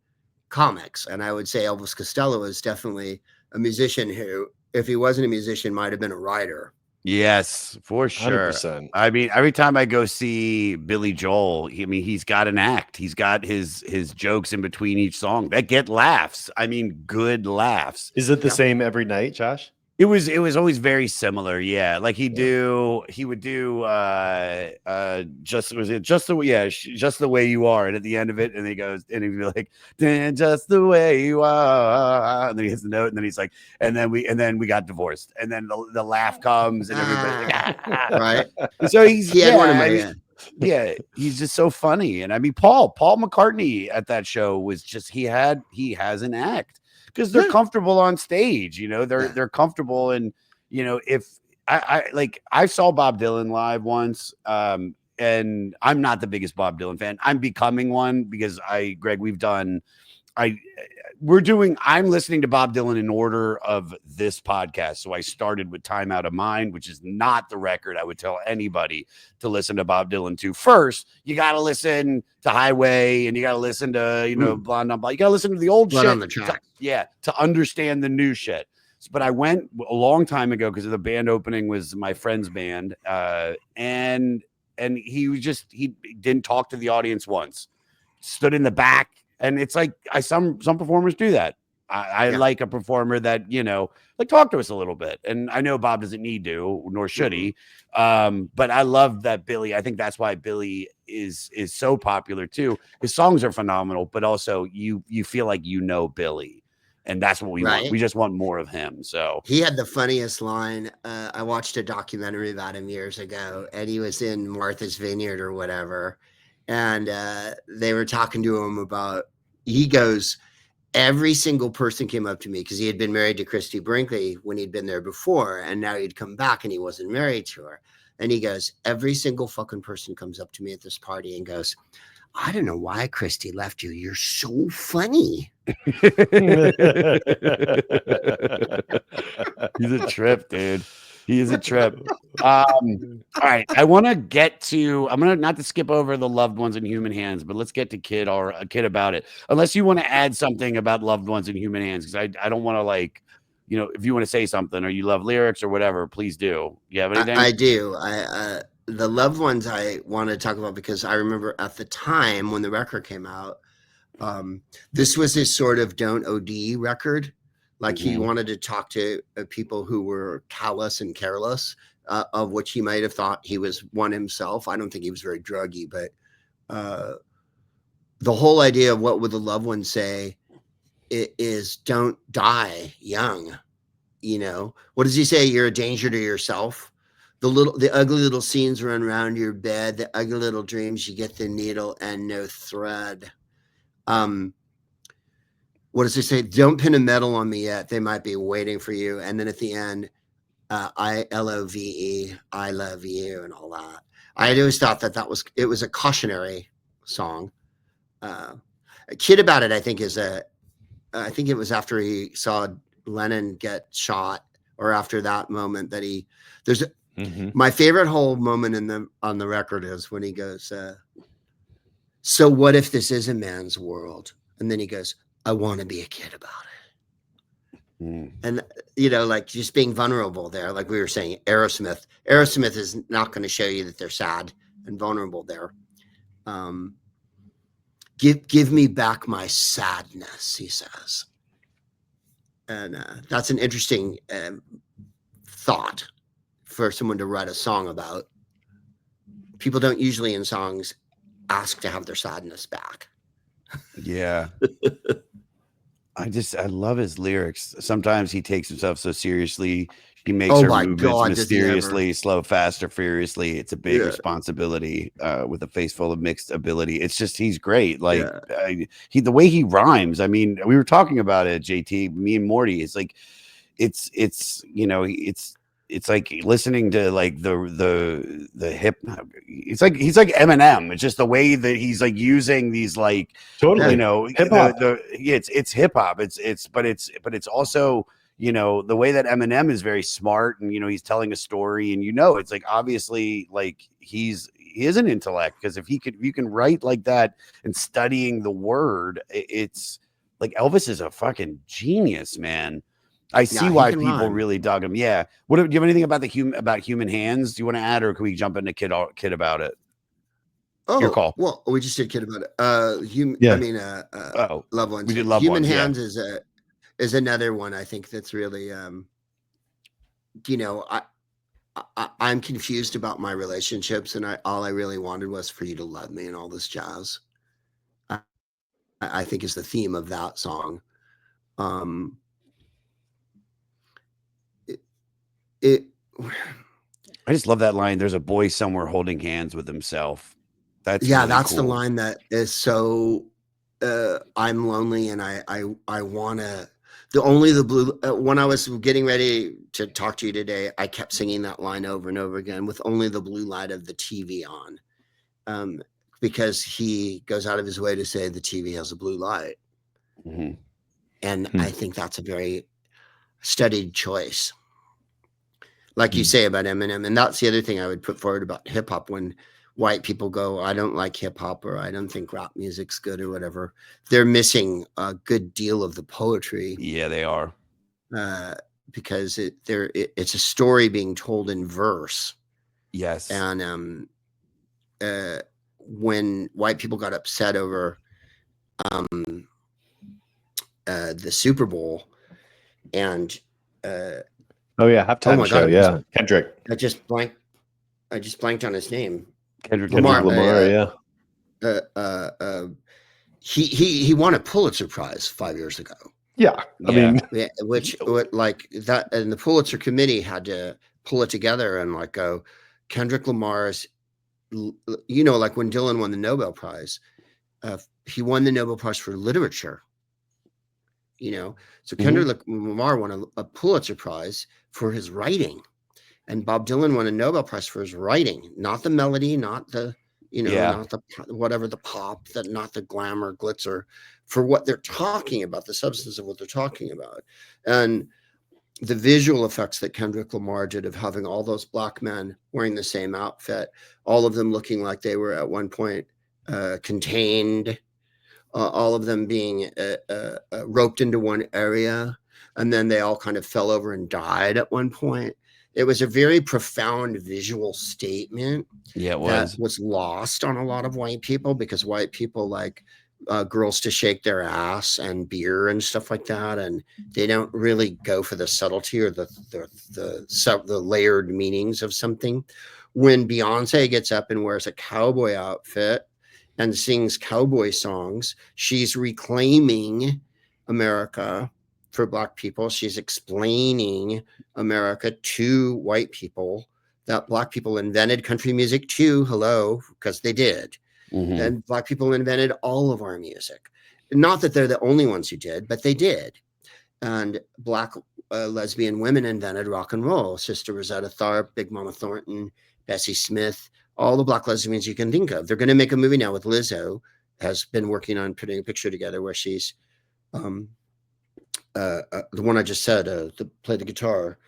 comics. And I would say Elvis Costello is definitely a musician who, if he wasn't a musician, might have been a writer.
Yes, for sure.
100%.
I mean, every time I go see Billy Joel, he's got an act. He's got his jokes in between each song that get laughs. I mean, good laughs.
Is it the same every night, Josh?
It was always very similar. Yeah. Like he would do just the way you are. And at the end of it, and he goes, and he'd be like, just the way you are. And then he hits the note, and then he's like, and then we got divorced. And then the laugh comes, and everybody's like,
right.
So he's he's just so funny. And I mean, Paul McCartney at that show was just he has an act. Because they're comfortable on stage, you know, they're comfortable. And, you know, if I saw Bob Dylan live once, and I'm not the biggest Bob Dylan fan. I'm becoming one because I'm listening to Bob Dylan in order of this podcast. So I started with Time Out of Mind, which is not the record I would tell anybody to listen to Bob Dylan to. First, you got to listen to Highway, and you got to listen to, you know, Blonde on Blonde. You got to listen to the old
Blood
shit
on the Tracks.
to understand the new shit. But I went a long time ago because the band opening was my friend's band, and he didn't talk to the audience once, stood in the back. And it's like some performers do that. I like a performer that, you know, like talk to us a little bit. And I know Bob doesn't need to, nor should he. But I love that Billy. I think that's why Billy is so popular too. His songs are phenomenal, but also you feel like you know Billy. And that's what we want. We just want more of him. So
he had the funniest line. I watched a documentary about him years ago, and he was in Martha's Vineyard or whatever. And they were talking to him about, he goes, every single person came up to me because he had been married to Christy Brinkley when he'd been there before. And now he'd come back and he wasn't married to her. And he goes, every single fucking person comes up to me at this party and goes, I don't know why Christy left you. You're so funny.
He's a trip, dude. He is a trip. All right. I'm going to not to skip over the Loved Ones in Human Hands, but let's get to Kid about it. Unless you want to add something about Loved Ones in Human Hands, because I don't want to, like, you know, if you want to say something or you love lyrics or whatever, please do. You have anything?
I do. The Loved Ones I want to talk about because I remember at the time when the record came out, this was his sort of Don't OD record. Like he wanted to talk to people who were callous and careless, of which he might have thought he was one himself. I don't think he was very druggy, but the whole idea of what would the loved one say is don't die young. You know, what does he say? You're a danger to yourself. The ugly little scenes run around your bed, the ugly little dreams, you get the needle and no thread. What does he say? Don't pin a medal on me yet. They might be waiting for you. And then at the end, ILOVE, I love you, and all that. I always thought it was a cautionary song. A Kid About It, I think I think it was after he saw Lennon get shot, or after that moment that my favorite whole moment on the record is when he goes, so what if this is a man's world? And then he goes, I want to be a kid about it. And, you know, like just being vulnerable there, like we were saying, Aerosmith is not going to show you that they're sad and vulnerable there. Give me back my sadness, he says. And that's an interesting thought for someone to write a song about. People don't usually in songs ask to have their sadness back.
Yeah. I love his lyrics. Sometimes he takes himself so seriously. He makes
Oh
her
my
movements
God, does he ever?
mysteriously, slow, fast, or furiously. It's a big
Yeah,
responsibility with a face full of mixed ability. It's just, he's great. Like
yeah,
the way he rhymes. I mean, we were talking about it, JT, me and Morty. It's like, it's like listening to like the hip. He's like Eminem. It's just the way that he's like using these like
Totally.
hip hop. It's hip hop. But it's also the way that Eminem is very smart, and he's telling a story, and it's like obviously like he is an intellect, because if you can write like that and studying the word, it's like Elvis is a fucking genius, man. I see why people really dug him. Yeah. Do you have anything about human hands? Do you want to add, or can we jump into kid about it? Your call.
Well, we just did kid about it. Loved Ones.
We did Loved
Human
Ones,
Hands is another one I think that's really I'm confused about my relationships, and all I really wanted was for you to love me, and all this jazz. I think is the theme of that song.
I just love that line. There's a boy somewhere holding hands with himself. That's
really
that's
cool. The line that is so. I'm lonely, and I wanna. The blue. When I was getting ready to talk to you today, I kept singing that line over and over again, with only the blue light of the TV on, because he goes out of his way to say the TV has a blue light, and I think that's a very studied choice. Like you say about Eminem, and that's the other thing I would put forward about hip hop. When white people go, I don't like hip hop, or I don't think rap music's good, or whatever, they're missing a good deal of the poetry.
Yeah, they are.
Because it's a story being told in verse.
Yes.
And when white people got upset over the Super Bowl, and
halftime show. God, Kendrick.
I just blanked on his name.
Kendrick Lamar.
He won a Pulitzer Prize 5 years ago.
I mean,
like that, and the Pulitzer committee had to pull it together and like go, Kendrick Lamar's, like when Dylan won the Nobel Prize, he won the Nobel Prize for literature. So Kendrick Lamar won a Pulitzer Prize for his writing, and Bob Dylan won a Nobel Prize for his writing, not the melody, not the not the whatever the pop, that not the glamour, glitzer, for what they're talking about, the substance of what they're talking about, and the visual effects that Kendrick Lamar did of having all those black men wearing the same outfit, all of them looking like they were at one point contained. All of them being roped into one area, and then they all kind of fell over and died at one point. It was a very profound visual statement.
Yeah, it was.
That was lost on a lot of white people, because white people like girls to shake their ass and beer and stuff like that, and they don't really go for the subtlety or the layered meanings of something. When Beyonce gets up and wears a cowboy outfit and sings cowboy songs, she's reclaiming America for black people. She's explaining America to white people, that black people invented country music too. Hello, because they did. And black people invented all of our music. Not that they're the only ones who did, but they did. And black lesbian women invented rock and roll. Sister Rosetta Tharpe, Big Mama Thornton, Bessie Smith, all the black lesbians you can think of. They're going to make a movie now with Lizzo, has been working on putting a picture together where she's the one I just said, play the guitar.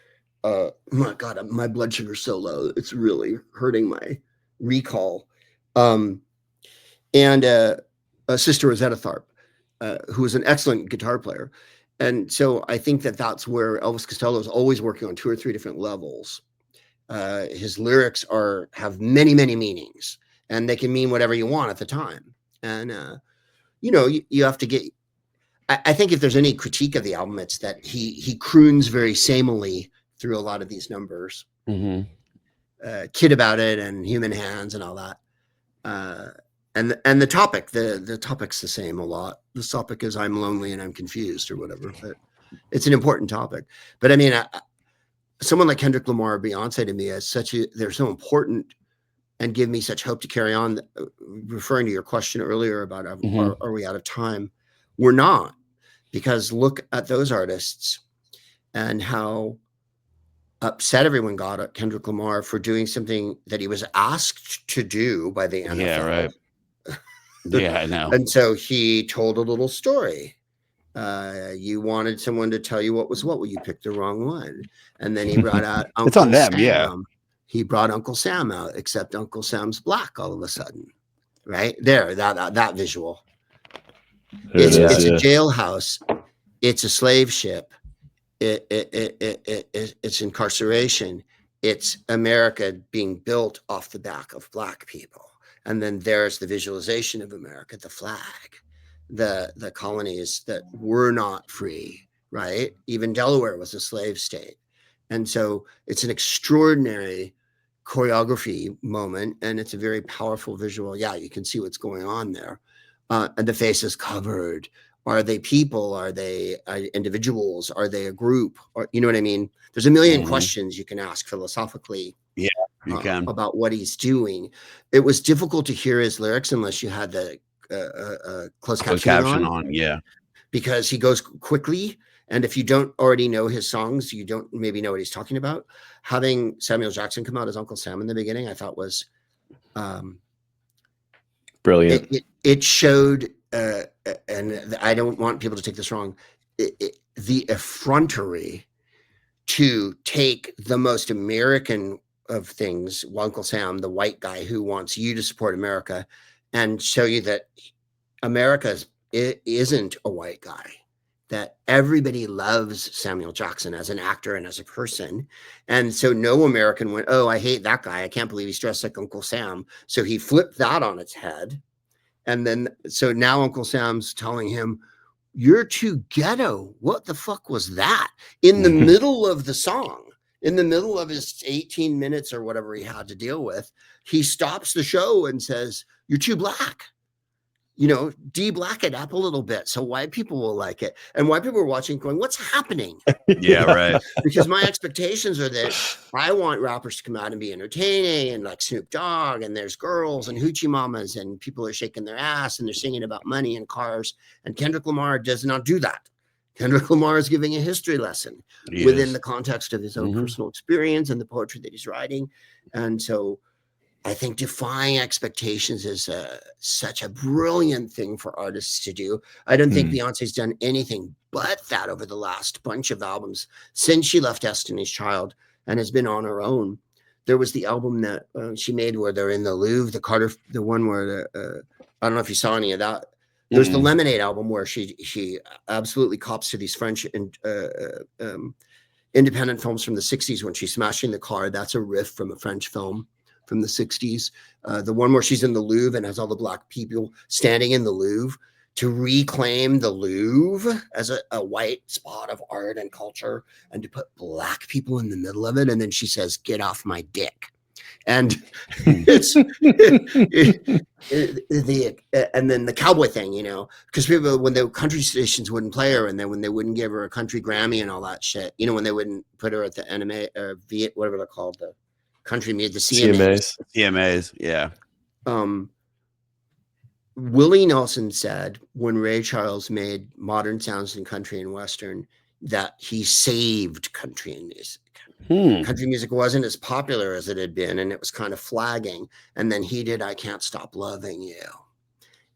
My God, my blood sugar's so low. It's really hurting my recall. And Sister Rosetta Tharpe, who is an excellent guitar player. And so I think that's where Elvis Costello is always working on 2 or 3 different levels. His lyrics have many, many meanings, and they can mean whatever you want at the time. And, you have to get, I think if there's any critique of the album, it's that he croons very samely through a lot of these numbers. Kid About It and Human Hands and all that. and the topic's the same a lot. The topic is I'm lonely and I'm confused or whatever, but it's an important topic. But I mean, someone like Kendrick Lamar or Beyonce to me is they're so important and give me such hope to carry on. Referring to your question earlier about are we out of time? We're not, because look at those artists and how upset everyone got at Kendrick Lamar for doing something that he was asked to do by the NFL.
Yeah, right. Yeah, I know.
And so he told a little story. You wanted someone to tell you what was what. Well, you picked the wrong one. And then he brought out Uncle
it's on them,
Sam.
yeah.
He brought Uncle Sam out, except Uncle Sam's black all of a sudden. Right there, that visual. It's a jailhouse. It's a slave ship. It's incarceration. It's America being built off the back of black people. And then there's the visualization of America, the flag, the colonies that were not free, right? Even Delaware was a slave state. And so it's an extraordinary choreography moment, and it's a very powerful visual. Yeah, you can see what's going on there. And the face is covered. Are they people? Are they individuals? Are they a group? Or, you know what I mean? There's a million questions you can ask philosophically.
Yeah, you can.
About what he's doing. It was difficult to hear his lyrics unless you had the closed caption on.
Yeah,
because he goes quickly. And if you don't already know his songs, you don't maybe know what he's talking about. Having Samuel Jackson come out as Uncle Sam in the beginning, I thought was
brilliant.
It showed, and I don't want people to take this wrong, the effrontery to take the most American of things, Uncle Sam, the white guy who wants you to support America, and show you that America isn't a white guy. That everybody loves Samuel Jackson as an actor and as a person. And so no American went, oh, I hate that guy. I can't believe he's dressed like Uncle Sam. So he flipped that on its head. And then, so now Uncle Sam's telling him, you're too ghetto. What the fuck was that? In the middle of the song, in the middle of his 18 minutes or whatever he had to deal with, he stops the show and says, you're too black. You know, de-black it up a little bit so white people will like it. And white people are watching going, what's happening?
Yeah, right.
Because my expectations are that I want rappers to come out and be entertaining and like Snoop Dogg, and there's girls and hoochie mamas and people are shaking their ass and they're singing about money and cars. And Kendrick Lamar does not do that. Kendrick Lamar is giving a history lesson within the context of his own personal experience and the poetry that he's writing. And so I think defying expectations is such a brilliant thing for artists to do. I don't think Beyonce's done anything but that over the last bunch of albums since she left Destiny's Child and has been on her own. There was the album that she made where they're in the Louvre, the one where I don't know if you saw any of that. There's the Lemonade album where she absolutely cops to these French independent films from the 60s when she's smashing the car. That's a riff from a French film from the 60s. The one where she's in the Louvre and has all the black people standing in the Louvre to reclaim the Louvre as a white spot of art and culture and to put black people in the middle of it. And then she says, get off my dick. And it's and then the cowboy thing, you know, because people, when the country stations wouldn't play her, and then when they wouldn't give her a country Grammy and all that shit, you know, when they wouldn't put her at the NMA or whatever they're called, the country made the
CMAs, yeah.
Willie Nelson said when Ray Charles made Modern Sounds in Country and Western that he saved country and music. Country music wasn't as popular as it had been, and it was kind of flagging. And then he did I Can't Stop Loving You.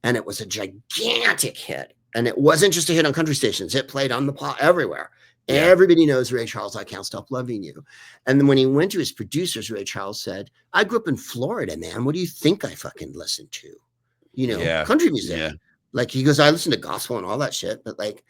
And it was a gigantic hit. And it wasn't just a hit on country stations. It played on the pop everywhere. Yeah. Everybody knows Ray Charles, I Can't Stop Loving You. And then when he went to his producers, Ray Charles said, I grew up in Florida, man. What do you think I fucking listened to? You know, country music. Yeah. Like he goes, I listen to gospel and all that shit, but like,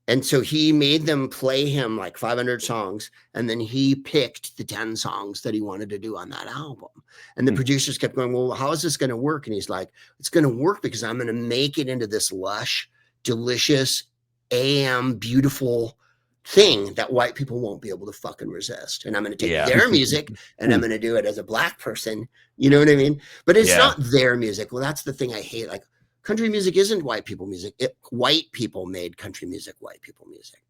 and so he made them play him like 500 songs. And then he picked the 10 songs that he wanted to do on that album. And the producers kept going, well, how is this going to work? And he's like, it's going to work because I'm going to make it into this lush, delicious, AM, beautiful, thing that white people won't be able to fucking resist. And I'm going to take their music and I'm going to do it as a black person. You know what I mean? But it's not their music. Well, that's the thing I hate. Like, country music isn't white people music. White people made country music white people music.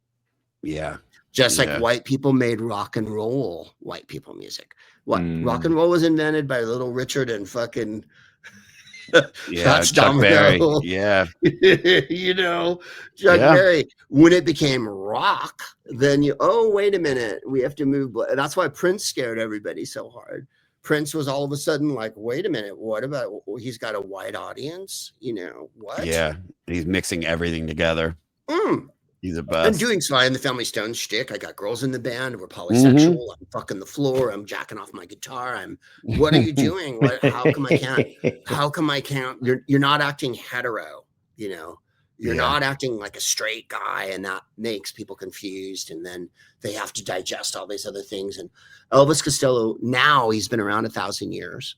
Yeah.
Just like white people made rock and roll white people music. Rock and roll was invented by Little Richard and fucking
Chuck Berry. Yeah.
You know, Chuck Berry. When it became rock, then wait a minute, we have to move. That's why Prince scared everybody so hard. Prince was all of a sudden like, wait a minute, what about, he's got a white audience? You know, what?
Yeah. He's mixing everything together. He's the best.
I'm doing Sly and the Family Stone shtick. I got girls in the band. We're polysexual. I'm fucking the floor. I'm jacking off my guitar. What are you doing? How come I can't? You're not acting hetero, you know, you're not acting like a straight guy. And that makes people confused. And then they have to digest all these other things. And Elvis Costello, now he's been around 1,000 years.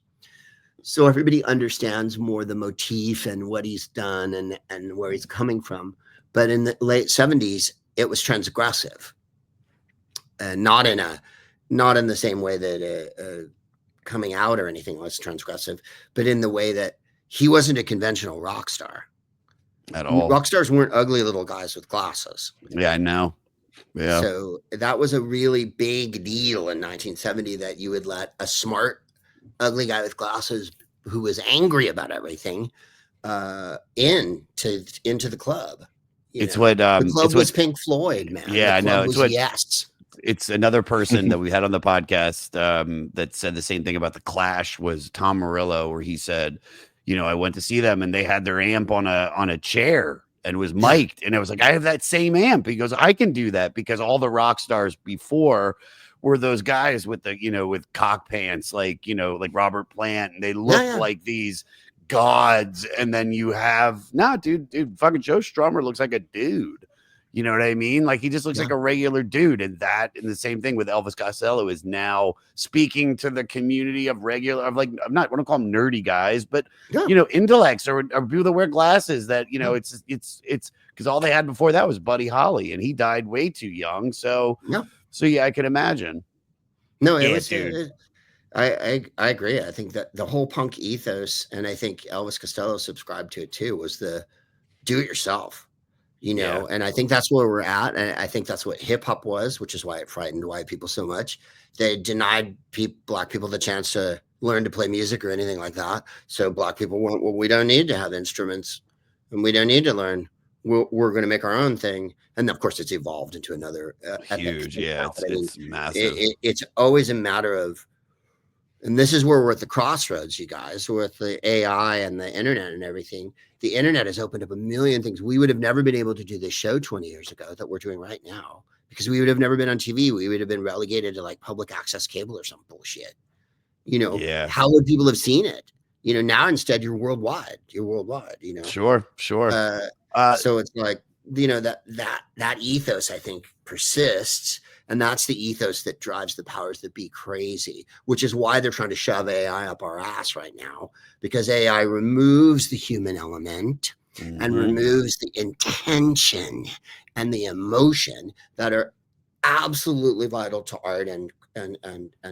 So everybody understands more the motif and what he's done and where he's coming from. But in the late 70s, it was transgressive, and not in the same way that coming out or anything was transgressive, but in the way that he wasn't a conventional rock star
at all.
Rock stars weren't ugly little guys with glasses.
Yeah, I know. Yeah.
So that was a really big deal in 1970 that you would let a smart, ugly guy with glasses who was angry about everything into the club.
The club
was Pink Floyd, man.
Yeah, I know.
It's
another person that we had on the podcast that said the same thing about the Clash was Tom Morello, where he said, you know, I went to see them and they had their amp on a chair and was mic'd, and I was like, I have that same amp. He goes, I can do that because all the rock stars before were those guys with the, you know, with cock pants, like, you know, like Robert Plant, and they look like these gods. And then you have dude, fucking Joe Strummer looks like a dude. You know what I mean? Like, he just looks like a regular dude. And the same thing with Elvis Costello is now speaking to the community of like, I'm not want to call them nerdy guys, but you know, intellects or people that wear glasses that, you know, it's because all they had before that was Buddy Holly, and he died way too young. So yeah, I can imagine.
No, it was, dude. I agree. I think that the whole punk ethos, and I think Elvis Costello subscribed to it too, was the do it yourself, you know, and I think that's where we're at. And I think that's what hip hop was, which is why it frightened white people so much. They denied black people the chance to learn to play music or anything like that. So black people went, well, we don't need to have instruments and we don't need to learn. We're going to make our own thing. And of course, it's evolved into another
huge. Yeah, it's massive.
It's always a matter of, and this is where we're at the crossroads, you guys, with the AI and the internet and everything. The internet has opened up a million things. We would have never been able to do this show 20 years ago that we're doing right now, because we would have never been on TV. We would have been relegated to like public access cable or some bullshit. You know, how would people have seen it? You know, now instead you're worldwide, you know?
Sure.
So it's like, you know, that ethos, I think, persists. And that's the ethos that drives the powers that be crazy, which is why they're trying to shove AI up our ass right now, because AI removes the human element and removes the intention and the emotion that are absolutely vital to art and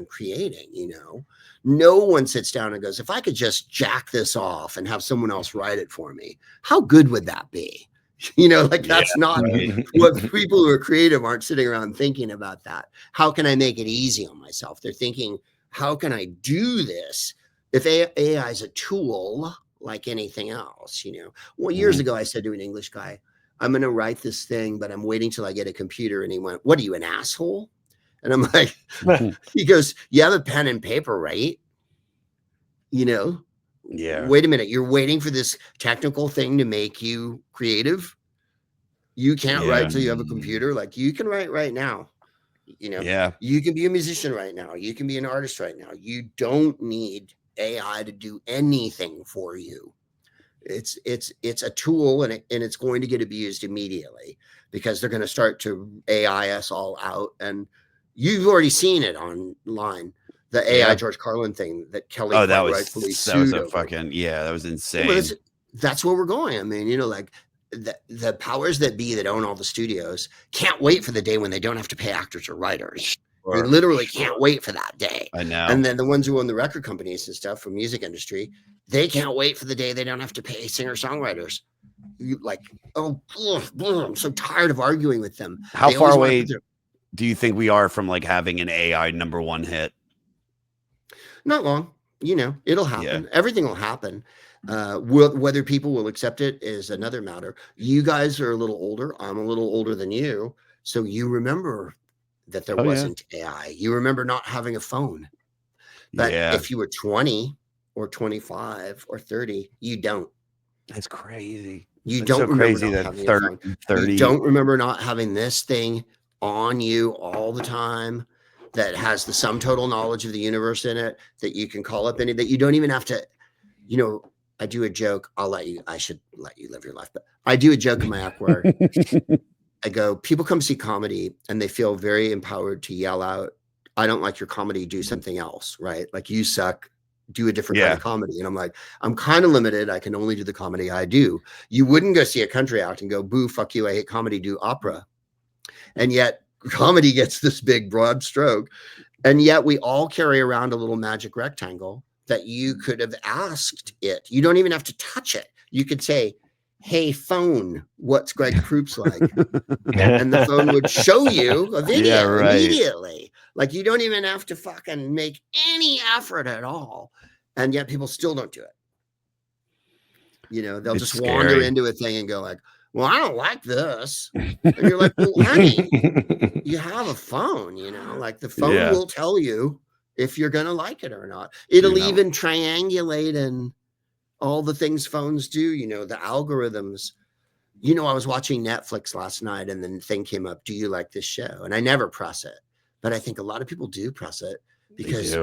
creating. You know, no one sits down and goes, if I could just jack this off and have someone else write it for me, how good would that be? You know, like that's not what people who are creative aren't sitting around thinking about that. How can I make it easy on myself? They're thinking, how can I do this? If AI is a tool like anything else, you know. Well, years ago, I said to an English guy, I'm going to write this thing, but I'm waiting till I get a computer. And he went, what are you, an asshole? And I'm like, he goes, you have a pen and paper, right? You know?
Yeah.
Wait a minute. You're waiting for this technical thing to make you creative. You can't write till you have a computer. Like, you can write right now. You know, you can be a musician right now. You can be an artist right now. You don't need AI to do anything for you. It's a tool, and it's going to get abused immediately because they're going to start to AI us all out. And you've already seen it online. The AI George Carlin thing that Kelly rightfully sued.
That was a fucking that was insane.
Well, that's where we're going. I mean, you know, like the powers that be that own all the studios can't wait for the day when they don't have to pay actors or writers. They literally can't wait for that day.
I know.
And then the ones who own the record companies and stuff from music industry, they can't wait for the day they don't have to pay singer-songwriters. I'm so tired of arguing with them.
How far away do you think we are from like having an AI #1 hit?
Not long. It'll happen. Yeah. Everything will happen. Whether people will accept it is another matter. You guys are a little older. I'm a little older than you. So you remember that there wasn't AI. You remember not having a phone. But if you were 20 or 25 or 30, you don't.
That's crazy.
You don't remember not having a phone. 30. You don't remember not having this thing on you all the time that has the sum total knowledge of the universe in it, that you can call up that you don't even have to, I do a joke. I should let you live your life, but I do a joke in my act where I go, people come see comedy and they feel very empowered to yell out, I don't like your comedy, do something else, right? Like, you suck, do a different kind of comedy. And I'm like, I'm kind of limited. I can only do the comedy I do. You wouldn't go see a country act and go, boo, fuck you, I hate comedy, do opera. And yet comedy gets this big broad stroke. And yet we all carry around a little magic rectangle that you could have asked it. You don't even have to touch it. You could say, hey, phone, what's Greg Proops like? And the phone would show you a video immediately. Like, you don't even have to fucking make any effort at all. And yet people still don't do it. They'll just wander into a thing and go like, well, I don't like this. And you're like, well, honey, you have a phone, like the phone will tell you if you're going to like it or not. It'll even triangulate and all the things phones do, the algorithms. I was watching Netflix last night and then the thing came up, do you like this show? And I never press it, but I think a lot of people do press it because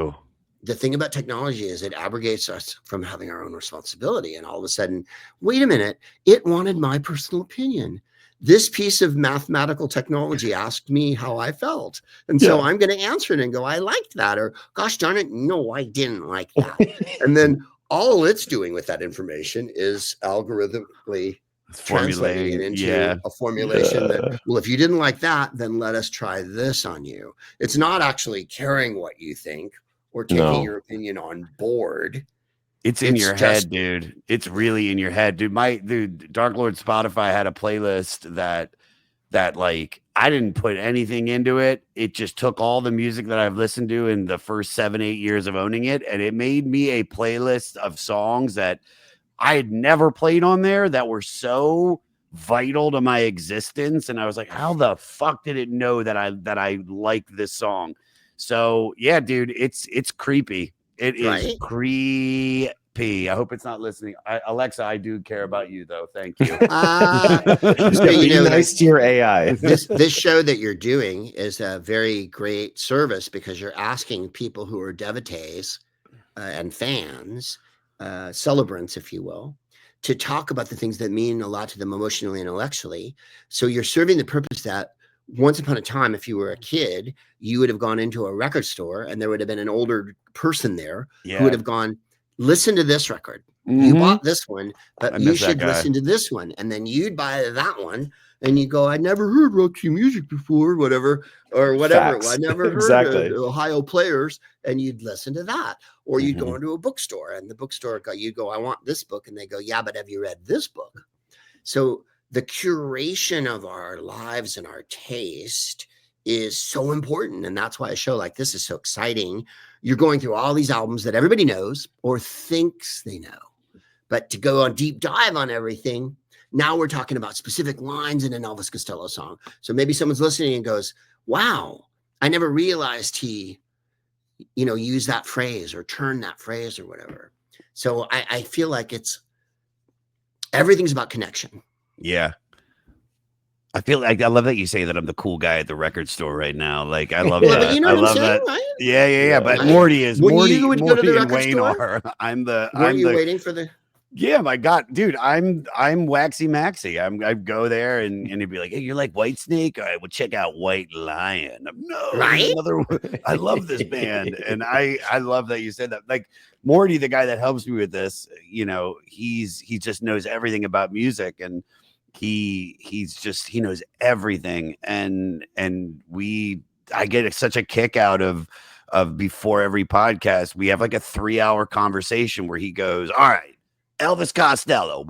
the thing about technology is it abrogates us from having our own responsibility. And all of a sudden, wait a minute, it wanted my personal opinion. This piece of mathematical technology asked me how I felt. And so I'm going to answer it and go, I liked that. Or gosh darn it, no, I didn't like that. And then all it's doing with that information is algorithmically translating it into a formulation that, well, if you didn't like that, then let us try this on you. It's not actually caring what you think or taking your opinion on board.
It's in your head, dude. It's really in your head, dude. Dark Lord Spotify had a playlist that like I didn't put anything into it. It just took all the music that I've listened to in the first 7-8 years of owning it, and it made me a playlist of songs that I had never played on there that were so vital to my existence. And I was like, how the fuck did it know that I like this song? So yeah, dude, it's creepy. It is creepy. I hope it's not listening. Alexa, I do care about you though. Thank you.
Nice to your AI.
This show that you're doing is a very great service because you're asking people who are devotees and fans, celebrants, if you will, to talk about the things that mean a lot to them emotionally and intellectually. So you're serving the purpose that once upon a time, if you were a kid, you would have gone into a record store and there would have been an older person there who would have gone, listen to this record. You bought this one, but you should listen to this one. And then you'd buy that one and you go, I never heard Roxy music before, whatever. I never heard Ohio Players. And you'd listen to that. Or you'd go into a bookstore and the bookstore, you go, I want this book. And they go, yeah, but have you read this book? So the curation of our lives and our taste is so important. And that's why a show like this is so exciting. You're going through all these albums that everybody knows or thinks they know. But to go on deep dive on everything, now we're talking about specific lines in an Elvis Costello song. So maybe someone's listening and goes, wow, I never realized he, used that phrase or turned that phrase or whatever. So I feel like everything's about connection.
Yeah. I feel like I love that you say that I'm the cool guy at the record store right now. Like I love that.
But you know
I
what
love
I'm saying,
that.
right?
Yeah. But
Right.
Morty is
When
Morty.
you would
Morty
go to the
and
record
Wayne
store?
are.
Were you waiting for the?
Yeah, my God, dude, I'm Waxy Maxy. I go there and he'd be like, hey, you're like White Snake? All right, well, check out White Lion. No,
Right?
I love this band. And I love that you said that. Like Morty, the guy that helps me with this, he just knows everything about music. And he knows everything. And I get such a kick out of before every podcast, we have like a 3-hour conversation where he goes, all right, Elvis Costello,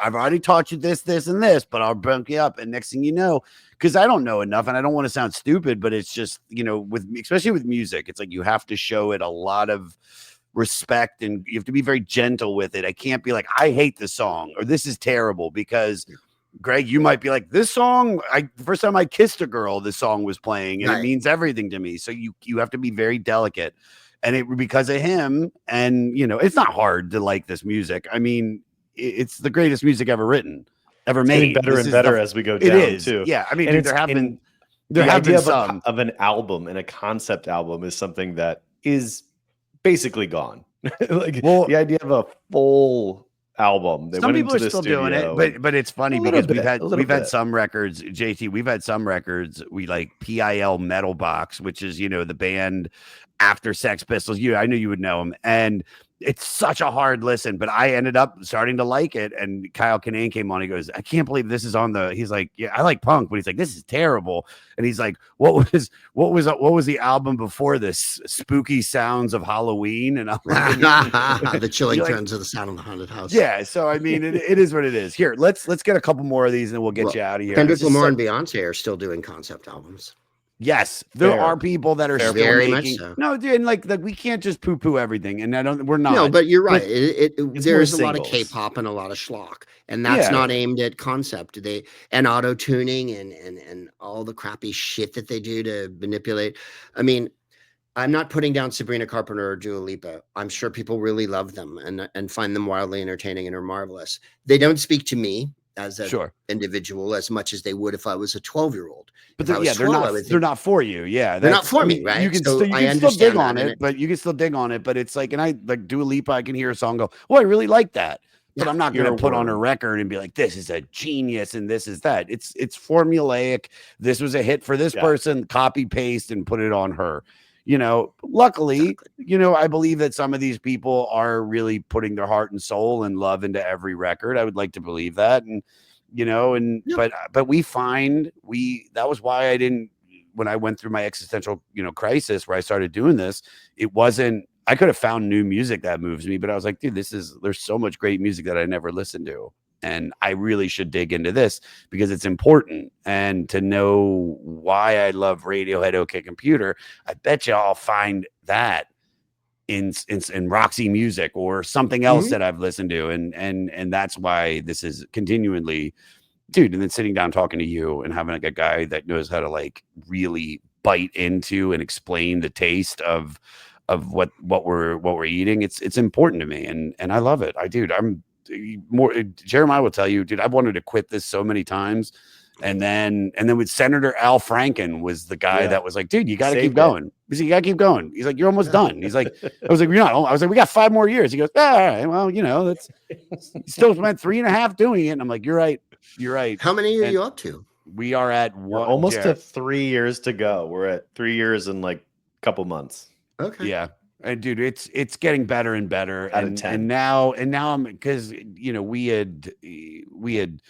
I've already taught you this, and this, but I'll bump you up. And next thing you know, because I don't know enough and I don't want to sound stupid, but it's just, especially with music, it's like you have to show it a lot of respect and you have to be very gentle with it. I can't be like, I hate this song or this is terrible, because Greg, you might be like, this song, the first time I kissed a girl, this song was playing and it means everything to me. So you have to be very delicate. And it because of him, and it's not hard to like this music. I mean, it's the greatest music ever written, ever made.
Better and better as we go down. It is too.
Yeah, I mean, dude, there have been
some of an album, and a concept album is something that is basically gone. The idea of a full album.
Some people are still doing it, but it's funny because we've had some records, JT. We've had some records. We like PIL Metal Box, which is the band after Sex Pistols. I knew you would know them, and it's such a hard listen. But I ended up starting to like it. And Kyle Kinane came on. He goes, "I can't believe this is on the." He's like, "Yeah, I like punk," but he's like, "This is terrible." And he's like, "What was the album before this? Spooky Sounds of Halloween?" And I'm like,
the chilling tones of the sound of the haunted house.
Yeah, so I mean, it is what it is. Here, let's get a couple more of these, and then we'll get you out of here.
Kendrick Lamar and Beyonce are still doing concept albums.
Yes, there are people that are still
very
making.
Much so.
No, dude, and like we can't just poo-poo everything, and we're not.
No, but you're right. There's a lot of K-pop and a lot of schlock, and that's not aimed at concept. And auto tuning and all the crappy shit that they do to manipulate. I mean, I'm not putting down Sabrina Carpenter or Dua Lipa. I'm sure people really love them and find them wildly entertaining and are marvelous. They don't speak to me as an individual as much as they would if I was a 12-year-old.
But they're not for you. Yeah,
they're not for me, right?
You can still dig on it, but you can still dig on it. But it's like, and I like Dua Lipa, I can hear a song go, "Oh, I really like that," but I'm not going to put on a record and be like, "This is a genius," and this is that. It's formulaic. This was a hit for this person. Copy paste and put it on her. Luckily, I believe that some of these people are really putting their heart and soul and love into every record. I would like to believe that. And, but we find that was why I didn't, when I went through my existential, crisis where I started doing this, I could have found new music that moves me, but I was like, dude, there's so much great music that I never listened to. And I really should dig into this because it's important. And to know why I love Radiohead, OK Computer, I bet you I'll find that in Roxy Music or something else that I've listened to. And that's why this is continually, dude. And then sitting down talking to you and having like a guy that knows how to like really bite into and explain the taste of what we're eating. It's important to me, and I love it. I'm more. Jeremiah will tell you, dude, I've wanted to quit this so many times, and then with Senator Al Franken was the guy that was like, dude, you got to keep going. He's like, you got to keep going. He's like, you're almost done. He's like, I was like, you're not. I was like, we got 5 more years. He goes, all right, well, that's still spent 3.5 doing it. And I'm like, you're right.
How many are you up to?
We are at
almost to 3 years to go. We're at 3 years and like a couple months.
Okay.
Yeah. And dude, it's getting better and better. And now I'm, because we had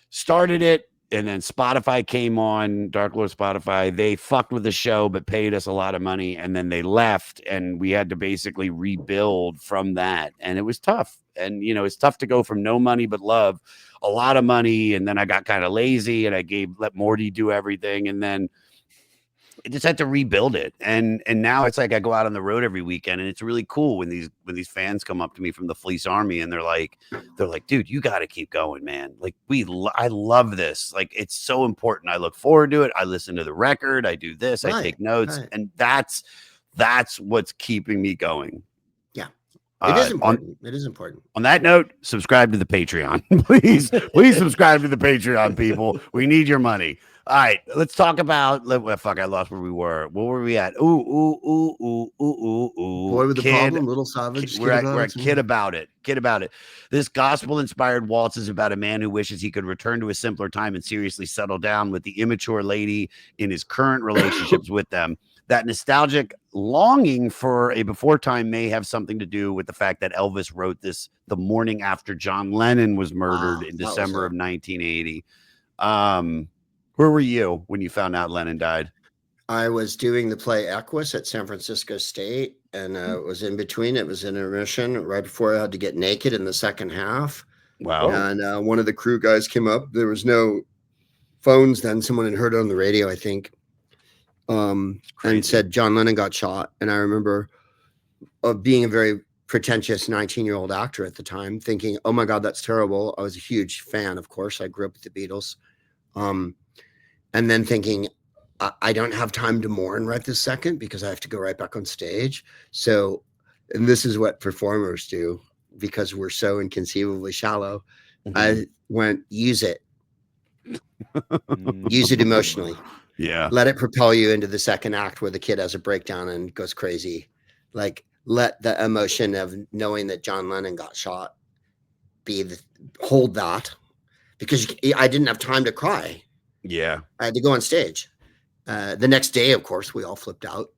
started it, and then Spotify came on, Dark Lord Spotify. They fucked with the show, but paid us a lot of money, and then they left, and we had to basically rebuild from that. And it was tough. And it's tough to go from no money but love, a lot of money, and then I got kind of lazy, and I let Morty do everything, and then I just had to rebuild it. And now it's like I go out on the road every weekend, and it's really cool when these fans come up to me from the Fleece Army, and they're like, dude, you got to keep going, man. Like I love this. Like, it's so important. I look forward to it. I listen to the record. I do this. I take notes. And that's what's keeping me going.
Yeah. It is important. It is important.
On that note, subscribe to the Patreon. Please subscribe to the Patreon, people. We need your money. All right, let's talk about. Fuck, I lost where we were. What were we at? Ooh.
Boy with the problem, Little Savage.
We're at Kid About It. Kid About It. This gospel-inspired waltz is about a man who wishes he could return to a simpler time and seriously settle down with the immature lady in his current relationships with them. that nostalgic longing for a before time may have something to do with the fact that Elvis wrote this the morning after John Lennon was murdered in December of 1980. Where were you when you found out Lennon died?
I was doing the play Equus at San Francisco State, and it was in between. It was intermission right before I had to get naked in the second half.
Wow.
And one of the crew guys came up. There was no phones then. Someone had heard it on the radio, I think, and said John Lennon got shot. And I remember being a very pretentious 19-year-old actor at the time, thinking, oh my God, that's terrible. I was a huge fan, of course. I grew up with the Beatles. And then thinking, I don't have time to mourn right this second because I have to go right back on stage. So, and this is what performers do because we're so inconceivably shallow. I went, use it. Use it emotionally.
Yeah.
Let it propel you into the second act where the kid has a breakdown and goes crazy. Like, let the emotion of knowing that John Lennon got shot hold that, because I didn't have time to cry.
Yeah.
I had to go on stage. The next day, of course, we all flipped out.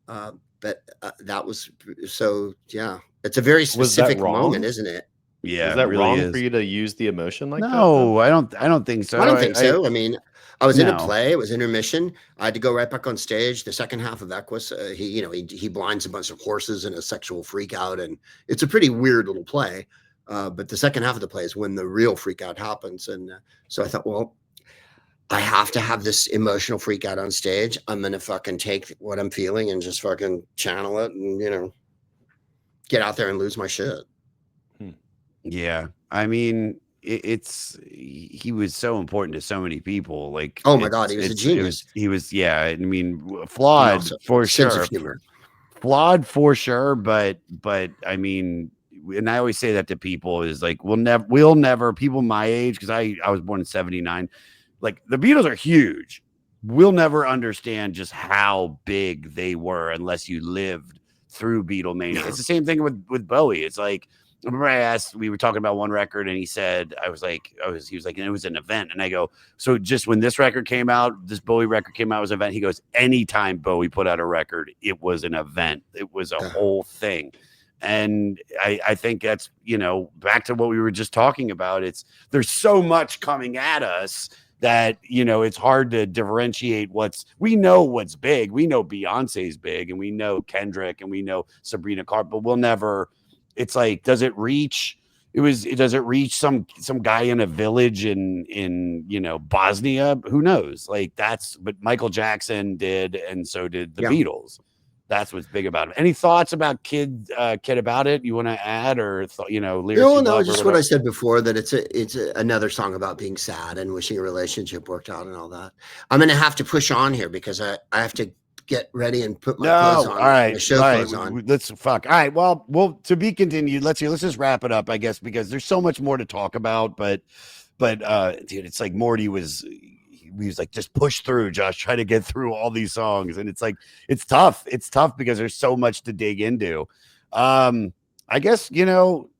But that was so, yeah. It's a very specific moment, isn't it?
Yeah. Is that really wrong for you to use the emotion like that?
No, I don't think so.
I don't think so. I mean, I was in a play. It was intermission. I had to go right back on stage. The second half of Equus, he blinds a bunch of horses in a sexual freak out, and it's a pretty weird little play. But the second half of the play is when the real freak out happens. And so I thought, well, I have to have this emotional freak out on stage. I'm going to fucking take what I'm feeling and just fucking channel it and, get out there and lose my shit.
Yeah. I mean, he was so important to so many people. Like,
oh my God, he was a genius.
He was, I mean, flawed for sure. Flawed for sure. But I mean, and I always say that to people is like, we'll never, people my age, because I was born in 79. Like, the Beatles are huge. We'll never understand just how big they were unless you lived through Beatlemania. Yeah. It's the same thing with Bowie. It's like, I remember we were talking about one record and he said, he was like, and it was an event. And I go, so just when this record came out, this Bowie record came out, was an event. He goes, anytime Bowie put out a record, it was an event. It was a whole thing. And I think that's, back to what we were just talking about. There's so much coming at us that, it's hard to differentiate we know what's big. We know Beyonce's big, and we know Kendrick, and we know Sabrina Carpenter, but we'll never, it's like, does it reach some guy in a village in Bosnia? Who knows? Like, but Michael Jackson did, and so did the Beatles. That's what's big about it. Any thoughts about Kid about it? You want to add or lyrics?
No, just what I said before, that it's another song about being sad and wishing a relationship worked out and all that. I'm going to have to push on here because I have to get ready and put my clothes on.
All right,
the show clothes on.
Let's fuck. All right, well, to be continued. Let's just wrap it up, I guess, because there's so much more to talk about. But dude, it's like Morty was like, just push through, Josh, try to get through all these songs. And it's like, it's tough because there's so much to dig into. I guess,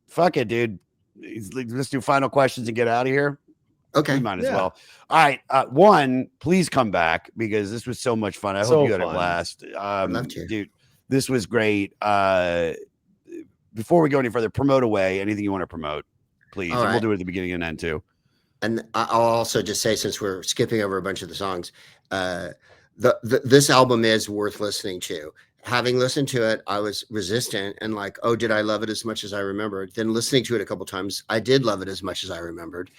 fuck it, dude. Let's do final questions and get out of here.
Okay.
We might as well. All right. One, please come back because this was so much fun. I hope you had a blast. Dude, this was great. Before we go any further, promote away anything you want to promote, please. And we'll do it at the beginning and end too.
And I'll also just say, since we're skipping over a bunch of the songs, this album is worth listening to. Having listened to it, I was resistant and like, oh, did I love it as much as I remembered? Then listening to it a couple times, I did love it as much as I remembered.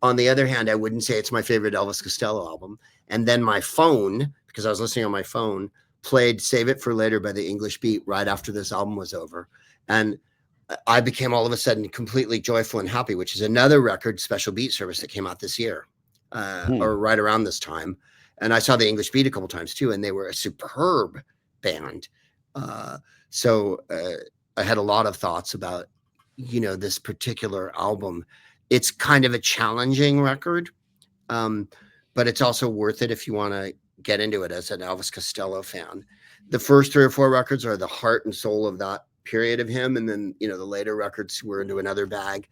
On the other hand, I wouldn't say it's my favorite Elvis Costello album. And then my phone, because I was listening on my phone, played Save It for Later by the English Beat right after this album was over. And I became all of a sudden completely joyful and happy, which is another record, Special Beat Service, that came out this year or right around this time. And I saw the English Beat a couple times too, and they were a superb band. So I had a lot of thoughts about, this particular album. It's kind of a challenging record, but it's also worth it if you want to get into it as an Elvis Costello fan. The first 3 or 4 records are the heart and soul of that period of him, and then the later records were into another bag.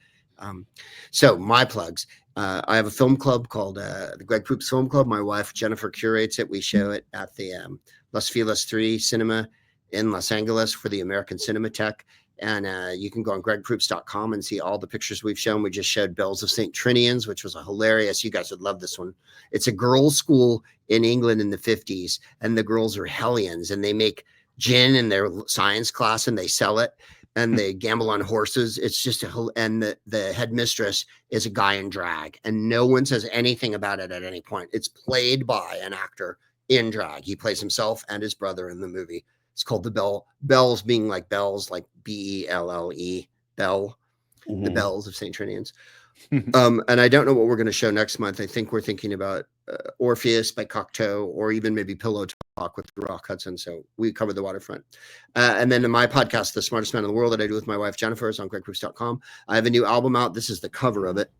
So my plugs, I have a film club called the Greg Proops Film Club. My wife Jennifer curates it. We show it at the Los Feliz 3 Cinema in Los Angeles for the American Cinematheque. And you can go on gregproops.com and see all the pictures we've shown. We just showed Bells of St. Trinians, which was a hilarious. You guys would love this one. It's a girls' school in England in the 50s, and the girls are hellions, and they make gin in their science class, and they sell it, and they gamble on horses. It's just and the headmistress is a guy in drag, and no one says anything about it at any point. It's played by an actor in drag. He plays himself and his brother in the movie. It's called The Bells being like bells, like Belle, Bell, the Bells of St. Trinians. And I don't know what we're going to show next month. I think we're thinking about Orpheus by Cocteau, or even maybe Pillow Talk with Rock Hudson. So we cover the waterfront. And then in my podcast, The Smartest Man in the World, that I do with my wife, Jennifer, is on gregproops.com. I have a new album out. This is the cover of it.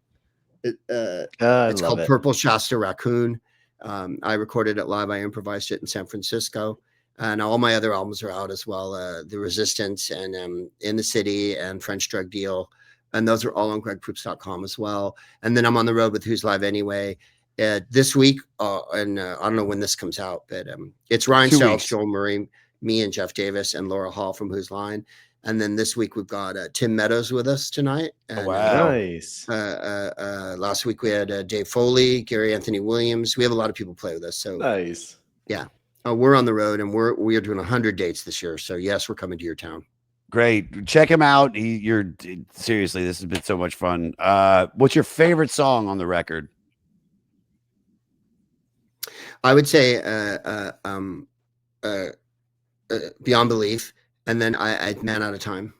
It's called Purple Shasta Raccoon. I recorded it live. I improvised it in San Francisco. And all my other albums are out as well. The Resistance and In the City and French Drug Deal. And those are all on gregproops.com as well. And then I'm on the road with Who's Live Anyway this week. And I don't know when this comes out, but it's Ryan Stiles, Joel Murray, me and Jeff Davis and Laura Hall from Who's Line. And then this week we've got Tim Meadows with us tonight. And,
nice.
Last week we had Dave Foley, Gary Anthony Williams. We have a lot of people play with us. So
nice.
Yeah. We're on the road, and we are doing 100 dates this year. So yes, we're coming to your town.
Great. Check him out. You're seriously, this has been so much fun. What's your favorite song on the record?
I would say Beyond Belief, and then I Man Out of Time.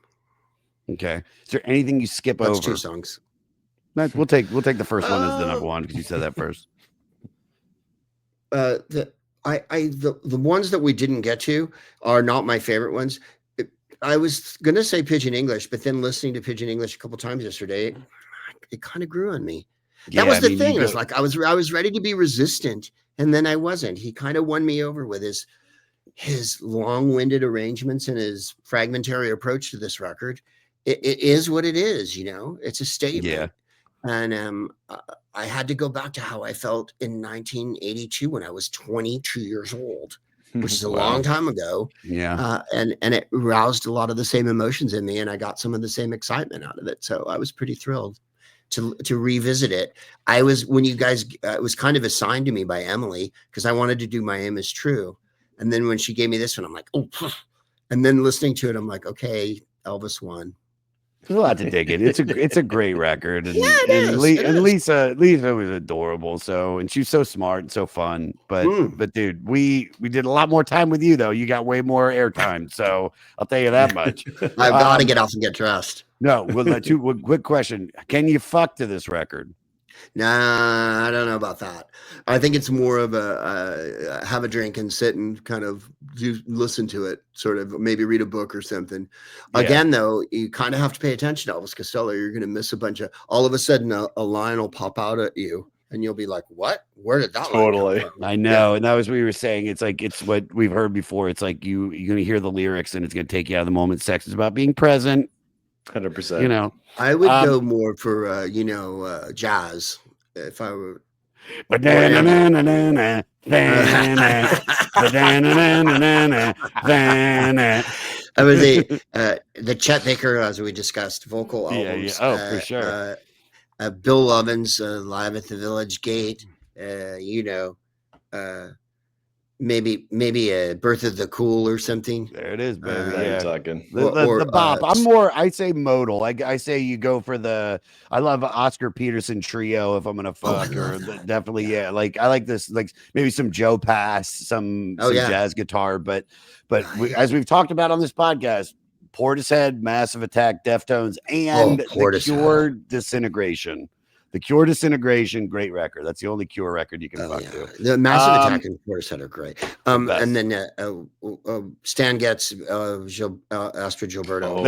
Okay. Is there anything you skip over?
That's 2 songs.
We'll take the first one as the number one because you said that first.
The ones that we didn't get to are not my favorite ones. I was gonna say Pidgin English, but then listening to Pidgin English a couple times yesterday, it kind of grew on me. That was the thing. It was like I was ready to be resistant, and then I wasn't. He kind of won me over with his long-winded arrangements and his fragmentary approach to this record. It is what it is, you know. It's a statement.
Yeah.
And I had to go back to how I felt in 1982 when I was 22 years old, which is a long time ago.
Yeah.
And it roused a lot of the same emotions in me, and I got some of the same excitement out of it. So I was pretty thrilled to revisit it. When you guys, it was kind of assigned to me by Emily because I wanted to do My Aim Is True. And then when she gave me this one, I'm like, oh, and then listening to it, I'm like, okay, Elvis won.
There's a lot to dig in. It's a great record, and,
yeah, it is.
And Lisa was adorable. So, and she's so smart and so fun. But dude, we did a lot more time with you though. You got way more airtime. So I'll tell you that much.
I've got to get off and get dressed.
No, quick question: can you fuck to this record?
Nah, I don't know about that. I think it's more of a have a drink and sit and kind of listen to it, sort of maybe read a book or something. Yeah. Again, though, you kind of have to pay attention to Elvis Costello. You're going to miss a bunch of, all of a sudden a line will pop out at you and you'll be like, what? Where did that
totally
line come from?
I know. Yeah. And that was what we were saying. It's like, it's what we've heard before. It's like you're going to hear the lyrics and it's going to take you out of the moment. Sex is about being present.
100%.
You know,
I would go more for jazz if I were.
The
Chet Baker, as we discussed, vocal albums.
Yeah. Oh, for sure.
Bill Lovins, Live at the Village Gate. Maybe a Birth of the Cool or something.
There it is, baby.
Talking.
The bop. I'm more. I say modal. I say you go for I love Oscar Peterson trio if I'm gonna fuck, definitely. Yeah, like I like this. Like maybe some Joe Pass, some jazz guitar. But as we've talked about on this podcast, Portishead, Massive Attack, Deftones, and The Cure, Disintegration. The Cure, Disintegration, great record. That's the only Cure record you can fuck to.
The Massive Attack and Portishead are great. And then Stan Getz, Astrid Gilberto.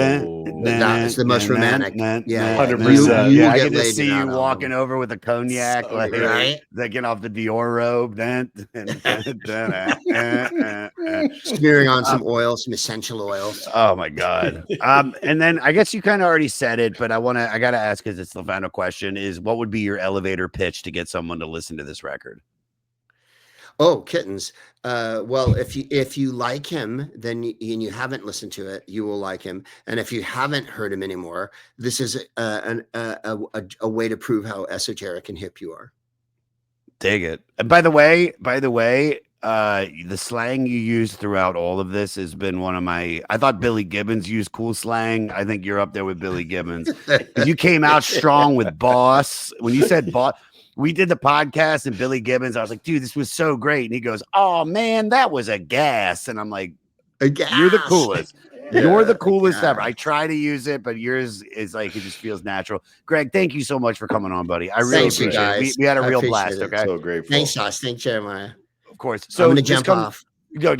That's the most romantic. Yeah,
100%.
I can just see you walking over with a cognac, getting off the Dior robe,
smearing on some oil, some essential oils.
Oh my god. And then I guess you kind of already said it, but I gotta ask because it's the final question: is what what would be your elevator pitch to get someone to listen to this record?
Oh, Kittens. Well, if you like him, then and you haven't listened to it, you will like him. And if you haven't heard him anymore, this is a way to prove how esoteric and hip you are.
Dig it. And by the way, the slang you use throughout all of this has been one of my. I thought Billy Gibbons used cool slang. I think you're up there with Billy Gibbons. You came out strong with boss. When you said boss. We did the podcast and Billy Gibbons. I was like, dude, this was so great. And he goes, oh man, that was a gas. And I'm like, you're the coolest. You're the coolest ever. I try to use it, but yours is like, it just feels natural. Greg, thank you so much for coming on, buddy. I really appreciate it. We had a real blast. Okay.
So grateful.
Thanks, Sauce. Thanks, Jeremiah.
Of course.
So I'm going to jump off.
Go.